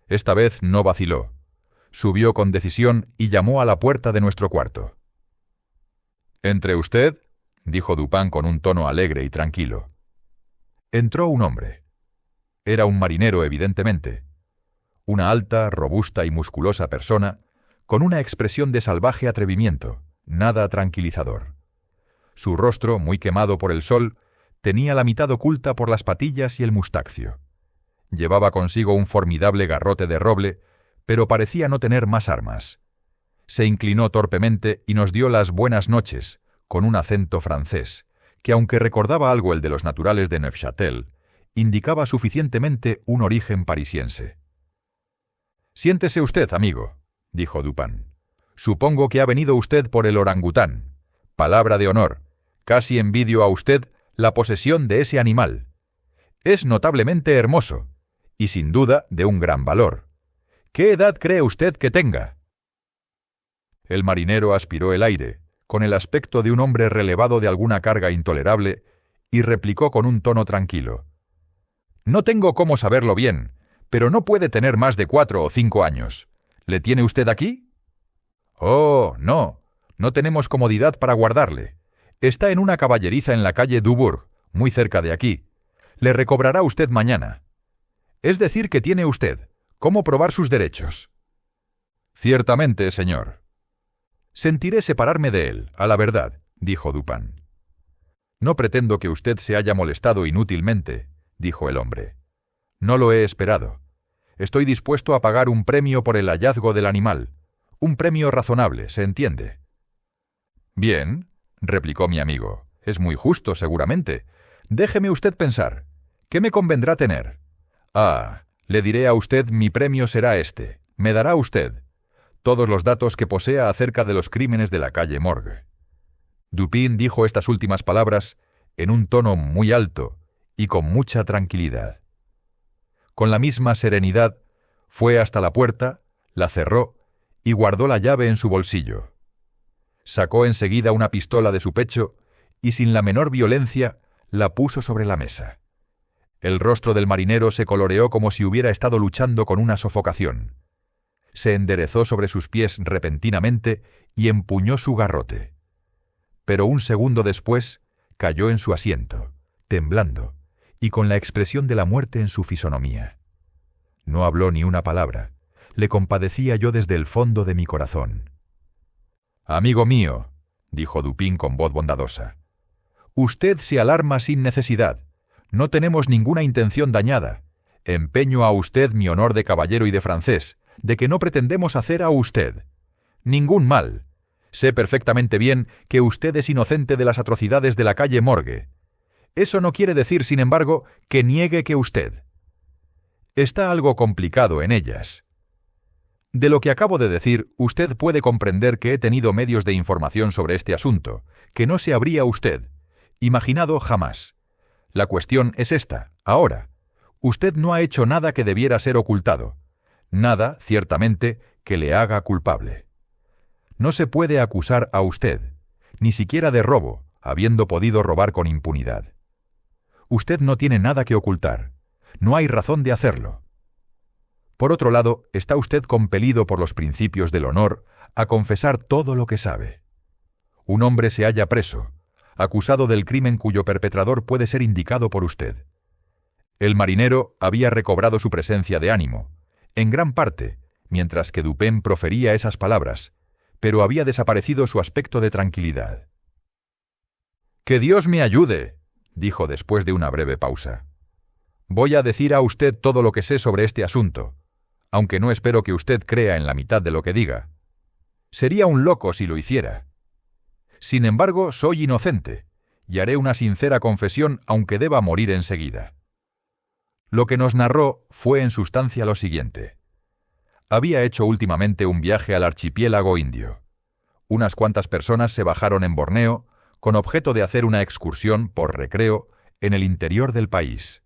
Esta vez no vaciló. Subió con decisión y llamó a la puerta de nuestro cuarto. «¿Entre usted?», dijo Dupin con un tono alegre y tranquilo. Entró un hombre. Era un marinero, evidentemente. Una alta, robusta y musculosa persona, con una expresión de salvaje atrevimiento, nada tranquilizador. Su rostro, muy quemado por el sol, tenía la mitad oculta por las patillas y el mustaxio. Llevaba consigo un formidable garrote de roble, pero parecía no tener más armas. Se inclinó torpemente y nos dio las buenas noches, con un acento francés, que aunque recordaba algo el de los naturales de Neufchâtel, indicaba suficientemente un origen parisiense. «Siéntese usted, amigo», dijo Dupin. «Supongo que ha venido usted por el orangután. Palabra de honor, casi envidio a usted la posesión de ese animal. Es notablemente hermoso, y sin duda de un gran valor. ¿Qué edad cree usted que tenga?». El marinero aspiró el aire, con el aspecto de un hombre relevado de alguna carga intolerable, y replicó con un tono tranquilo. «No tengo cómo saberlo bien, pero no puede tener más de 4 o 5 años. ¿Le tiene usted aquí?». «Oh, no tenemos comodidad para guardarle. Está en una caballeriza en la calle Dubourg, muy cerca de aquí. Le recobrará usted mañana. Es decir, que tiene usted cómo probar sus derechos». «Ciertamente, señor». «Sentiré separarme de él, a la verdad», dijo Dupin. «No pretendo que usted se haya molestado inútilmente», dijo el hombre. «No lo he esperado. Estoy dispuesto a pagar un premio por el hallazgo del animal. Un premio razonable, ¿se entiende?». «Bien», replicó mi amigo. «Es muy justo, seguramente. Déjeme usted pensar. ¿Qué me convendrá tener? Ah, le diré a usted, mi premio será este. Me dará usted todos los datos que posea acerca de los crímenes de la calle Morgue». Dupin dijo estas últimas palabras en un tono muy alto y con mucha tranquilidad. Con la misma serenidad, fue hasta la puerta, la cerró y guardó la llave en su bolsillo. Sacó enseguida una pistola de su pecho y sin la menor violencia la puso sobre la mesa. El rostro del marinero se coloreó como si hubiera estado luchando con una sofocación. Se enderezó sobre sus pies repentinamente y empuñó su garrote. Pero un segundo después cayó en su asiento, temblando, y con la expresión de la muerte en su fisonomía. No habló ni una palabra. Le compadecía yo desde el fondo de mi corazón. «Amigo mío», dijo Dupin con voz bondadosa, «usted se alarma sin necesidad. No tenemos ninguna intención dañada. Empeño a usted mi honor de caballero y de francés, de que no pretendemos hacer a usted ningún mal. Sé perfectamente bien que usted es inocente de las atrocidades de la calle Morgue. Eso no quiere decir, sin embargo, que niegue que usted está algo complicado en ellas. De lo que acabo de decir, usted puede comprender que he tenido medios de información sobre este asunto, que no se habría usted imaginado jamás. La cuestión es esta, ahora. Usted no ha hecho nada que debiera ser ocultado. Nada, ciertamente, que le haga culpable. No se puede acusar a usted, ni siquiera de robo, habiendo podido robar con impunidad. Usted no tiene nada que ocultar. No hay razón de hacerlo. Por otro lado, está usted compelido por los principios del honor a confesar todo lo que sabe. Un hombre se halla preso, acusado del crimen cuyo perpetrador puede ser indicado por usted. El marinero había recobrado su presencia de ánimo, en gran parte, mientras que Dupin profería esas palabras, pero había desaparecido su aspecto de tranquilidad. «Que Dios me ayude», dijo después de una breve pausa. «Voy a decir a usted todo lo que sé sobre este asunto, aunque no espero que usted crea en la mitad de lo que diga. Sería un loco si lo hiciera. Sin embargo, soy inocente, y haré una sincera confesión aunque deba morir enseguida». Lo que nos narró fue en sustancia lo siguiente. había hecho últimamente un viaje al archipiélago indio. Unas cuantas personas se bajaron en Borneo con objeto de hacer una excursión por recreo en el interior del país.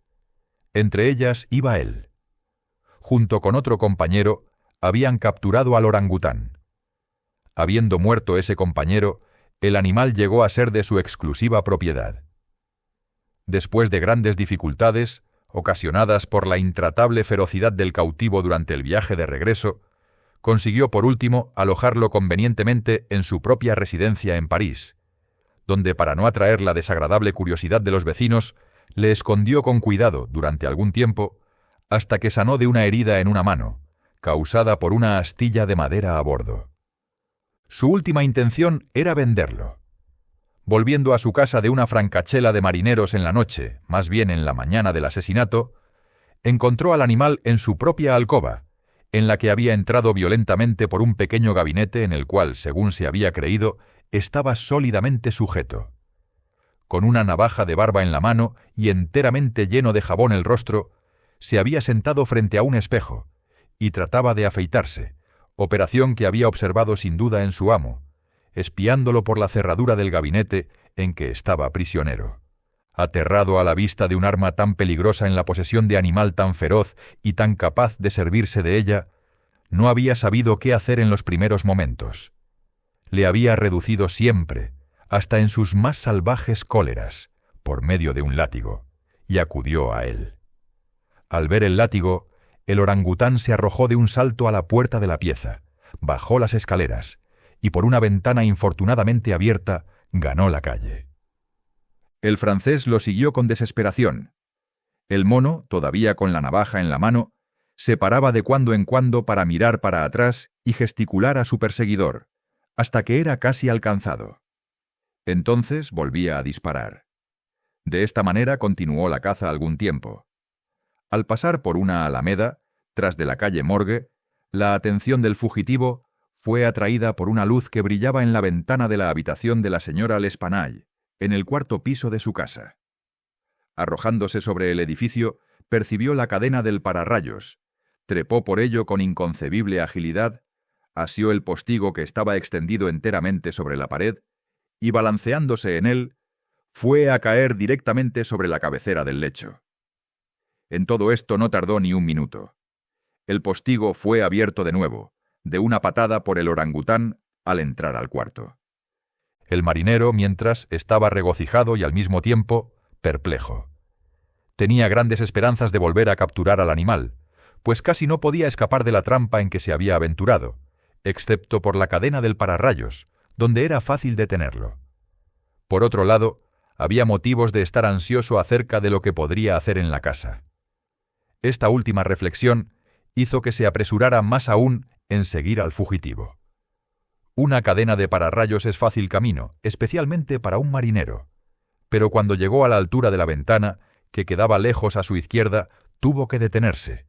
Entre ellas iba él. Junto con otro compañero, habían capturado al orangután. Habiendo muerto ese compañero, el animal llegó a ser de su exclusiva propiedad. Después de grandes dificultades, ocasionadas por la intratable ferocidad del cautivo durante el viaje de regreso, consiguió por último alojarlo convenientemente en su propia residencia en París, donde para no atraer la desagradable curiosidad de los vecinos, le escondió con cuidado durante algún tiempo, hasta que sanó de una herida en una mano, causada por una astilla de madera a bordo. Su última intención era venderlo. Volviendo a su casa de una francachela de marineros en la noche, más bien en la mañana del asesinato, encontró al animal en su propia alcoba, en la que había entrado violentamente por un pequeño gabinete en el cual, según se había creído, estaba sólidamente sujeto. Con una navaja de barba en la mano y enteramente lleno de jabón el rostro, se había sentado frente a un espejo y trataba de afeitarse, operación que había observado sin duda en su amo, espiándolo por la cerradura del gabinete en que estaba prisionero. Aterrado a la vista de un arma tan peligrosa en la posesión de animal tan feroz y tan capaz de servirse de ella, no había sabido qué hacer en los primeros momentos. Le había reducido siempre, hasta en sus más salvajes cóleras, por medio de un látigo, y acudió a él. Al ver el látigo, el orangután se arrojó de un salto a la puerta de la pieza, bajó las escaleras, y por una ventana infortunadamente abierta, ganó la calle. El francés lo siguió con desesperación. El mono, todavía con la navaja en la mano, se paraba de cuando en cuando para mirar para atrás y gesticular a su perseguidor, hasta que era casi alcanzado. Entonces volvía a disparar. De esta manera continuó la caza algún tiempo. Al pasar por una alameda, tras de la calle Morgue, la atención del fugitivo fue atraída por una luz que brillaba en la ventana de la habitación de la señora L'Espanaye, en el cuarto piso de su casa. Arrojándose sobre el edificio, percibió la cadena del pararrayos, trepó por ello con inconcebible agilidad, asió el postigo que estaba extendido enteramente sobre la pared, y balanceándose en él, fue a caer directamente sobre la cabecera del lecho. En todo esto no tardó ni un minuto. El postigo fue abierto de nuevo, de una patada por el orangután al entrar al cuarto. El marinero, mientras, estaba regocijado y al mismo tiempo perplejo. Tenía grandes esperanzas de volver a capturar al animal, pues casi no podía escapar de la trampa en que se había aventurado, excepto por la cadena del pararrayos, donde era fácil detenerlo. Por otro lado, había motivos de estar ansioso acerca de lo que podría hacer en la casa. Esta última reflexión hizo que se apresurara más aún en seguir al fugitivo. Una cadena de pararrayos es fácil camino, especialmente para un marinero, pero cuando llegó a la altura de la ventana, que quedaba lejos a su izquierda, tuvo que detenerse.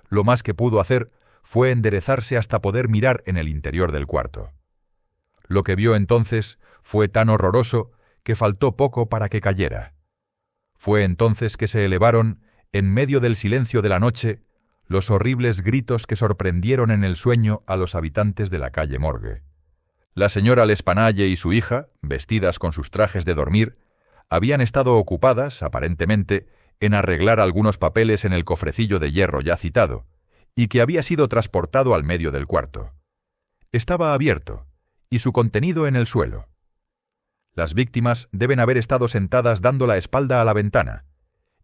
Lo más que pudo hacer fue enderezarse hasta poder mirar en el interior del cuarto. Lo que vio entonces fue tan horroroso que faltó poco para que cayera. Fue entonces que se elevaron, en medio del silencio de la noche, los horribles gritos que sorprendieron en el sueño a los habitantes de la calle Morgue. La señora L'Espanaye y su hija, vestidas con sus trajes de dormir, habían estado ocupadas, aparentemente, en arreglar algunos papeles en el cofrecillo de hierro ya citado, y que había sido transportado al medio del cuarto. Estaba abierto, y su contenido en el suelo. Las víctimas deben haber estado sentadas dando la espalda a la ventana,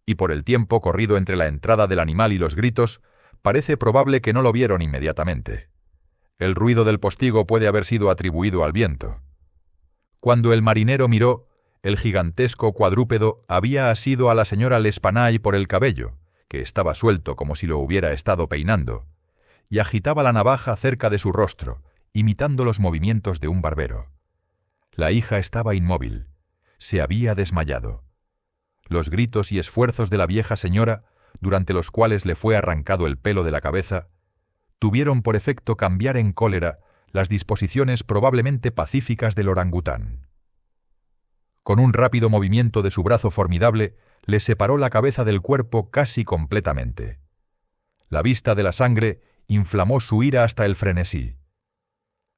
y por el tiempo corrido entre la entrada del animal y los gritos, parece probable que no lo vieron inmediatamente. El ruido del postigo puede haber sido atribuido al viento. Cuando el marinero miró, el gigantesco cuadrúpedo había asido a la señora L'Espanaye por el cabello, que estaba suelto como si lo hubiera estado peinando, y agitaba la navaja cerca de su rostro, imitando los movimientos de un barbero. La hija estaba inmóvil. Se había desmayado. Los gritos y esfuerzos de la vieja señora, durante los cuales le fue arrancado el pelo de la cabeza, tuvieron por efecto cambiar en cólera las disposiciones probablemente pacíficas del orangután. Con un rápido movimiento de su brazo formidable, le separó la cabeza del cuerpo casi completamente. La vista de la sangre inflamó su ira hasta el frenesí.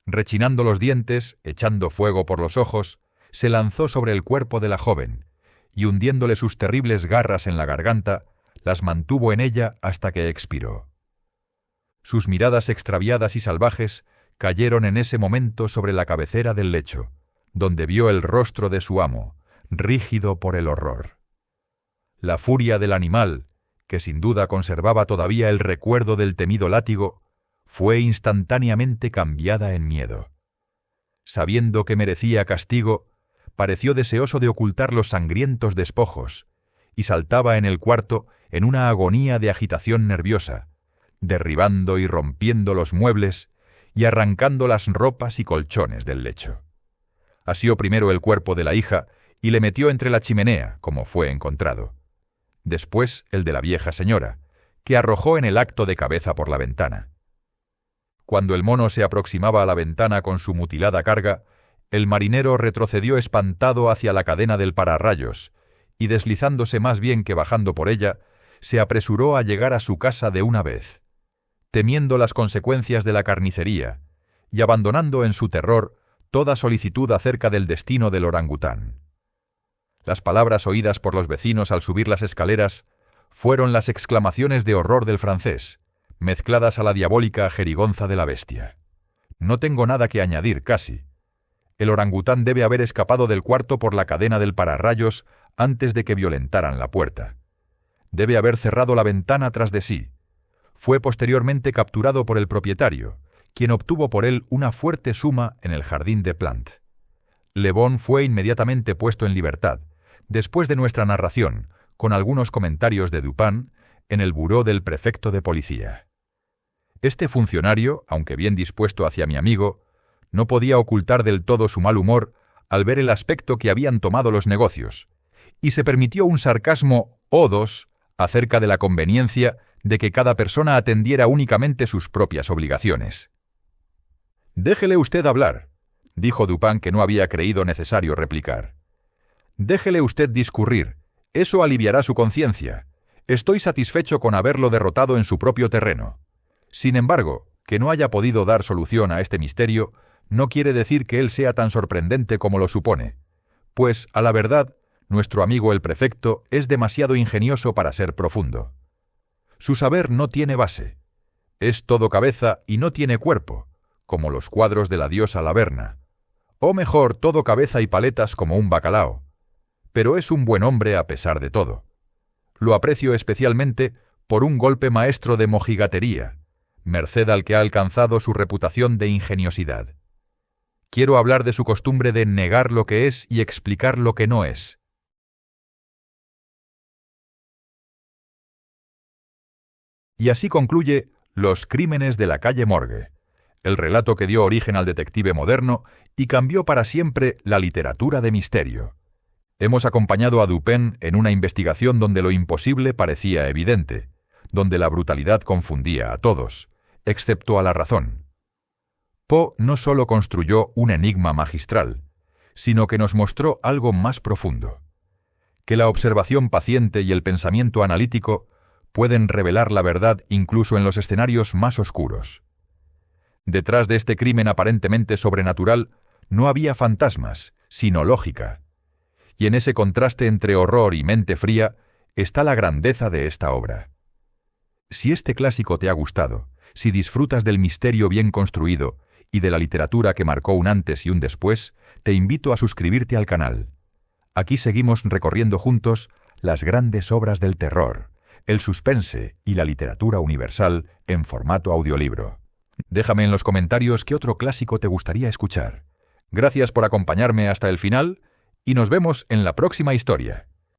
Rechinando los dientes, echando fuego por los ojos, se lanzó sobre el cuerpo de la joven, y hundiéndole sus terribles garras en la garganta, las mantuvo en ella hasta que expiró. Sus miradas extraviadas y salvajes cayeron en ese momento sobre la cabecera del lecho, donde vio el rostro de su amo, rígido por el horror. La furia del animal, que sin duda conservaba todavía el recuerdo del temido látigo, fue instantáneamente cambiada en miedo. Sabiendo que merecía castigo, pareció deseoso de ocultar los sangrientos despojos, y saltaba en el cuarto en una agonía de agitación nerviosa, derribando y rompiendo los muebles y arrancando las ropas y colchones del lecho. Asió primero el cuerpo de la hija y le metió entre la chimenea, como fue encontrado. Después el de la vieja señora, que arrojó en el acto de cabeza por la ventana. Cuando el mono se aproximaba a la ventana con su mutilada carga, el marinero retrocedió espantado hacia la cadena del pararrayos, y deslizándose más bien que bajando por ella, se apresuró a llegar a su casa de una vez, temiendo las consecuencias de la carnicería, y abandonando en su terror toda solicitud acerca del destino del orangután. Las palabras oídas por los vecinos al subir las escaleras fueron las exclamaciones de horror del francés, mezcladas a la diabólica jerigonza de la bestia. No tengo nada que añadir, casi. El orangután debe haber escapado del cuarto por la cadena del pararrayos antes de que violentaran la puerta. Debe haber cerrado la ventana tras de sí. Fue posteriormente capturado por el propietario, quien obtuvo por él una fuerte suma en el jardín de Plantes. Le Bon fue inmediatamente puesto en libertad, después de nuestra narración, con algunos comentarios de Dupin, en el buró del prefecto de policía. Este funcionario, aunque bien dispuesto hacia mi amigo, no podía ocultar del todo su mal humor al ver el aspecto que habían tomado los negocios, y se permitió un sarcasmo odos acerca de la conveniencia de que cada persona atendiera únicamente sus propias obligaciones. «Déjele usted hablar», dijo Dupin, que no había creído necesario replicar. «Déjele usted discurrir, eso aliviará su conciencia. Estoy satisfecho con haberlo derrotado en su propio terreno. Sin embargo, que no haya podido dar solución a este misterio no quiere decir que él sea tan sorprendente como lo supone, pues, a la verdad, nuestro amigo el prefecto es demasiado ingenioso para ser profundo. Su saber no tiene base. Es todo cabeza y no tiene cuerpo, como los cuadros de la diosa Laverna. O mejor, todo cabeza y paletas como un bacalao. Pero es un buen hombre a pesar de todo. Lo aprecio especialmente por un golpe maestro de mojigatería, merced al que ha alcanzado su reputación de ingeniosidad. Quiero hablar de su costumbre de negar lo que es y explicar lo que no es. Y así concluye Los crímenes de la calle Morgue, el relato que dio origen al detective moderno y cambió para siempre la literatura de misterio. Hemos acompañado a Dupin en una investigación donde lo imposible parecía evidente, donde la brutalidad confundía a todos, excepto a la razón. Poe no solo construyó un enigma magistral, sino que nos mostró algo más profundo, que la observación paciente y el pensamiento analítico pueden revelar la verdad incluso en los escenarios más oscuros. Detrás de este crimen aparentemente sobrenatural no había fantasmas, sino lógica. Y en ese contraste entre horror y mente fría está la grandeza de esta obra. Si este clásico te ha gustado, si disfrutas del misterio bien construido y de la literatura que marcó un antes y un después, te invito a suscribirte al canal. Aquí seguimos recorriendo juntos las grandes obras del terror, el suspense y la literatura universal en formato audiolibro. Déjame en los comentarios qué otro clásico te gustaría escuchar. Gracias por acompañarme hasta el final y nos vemos en la próxima historia.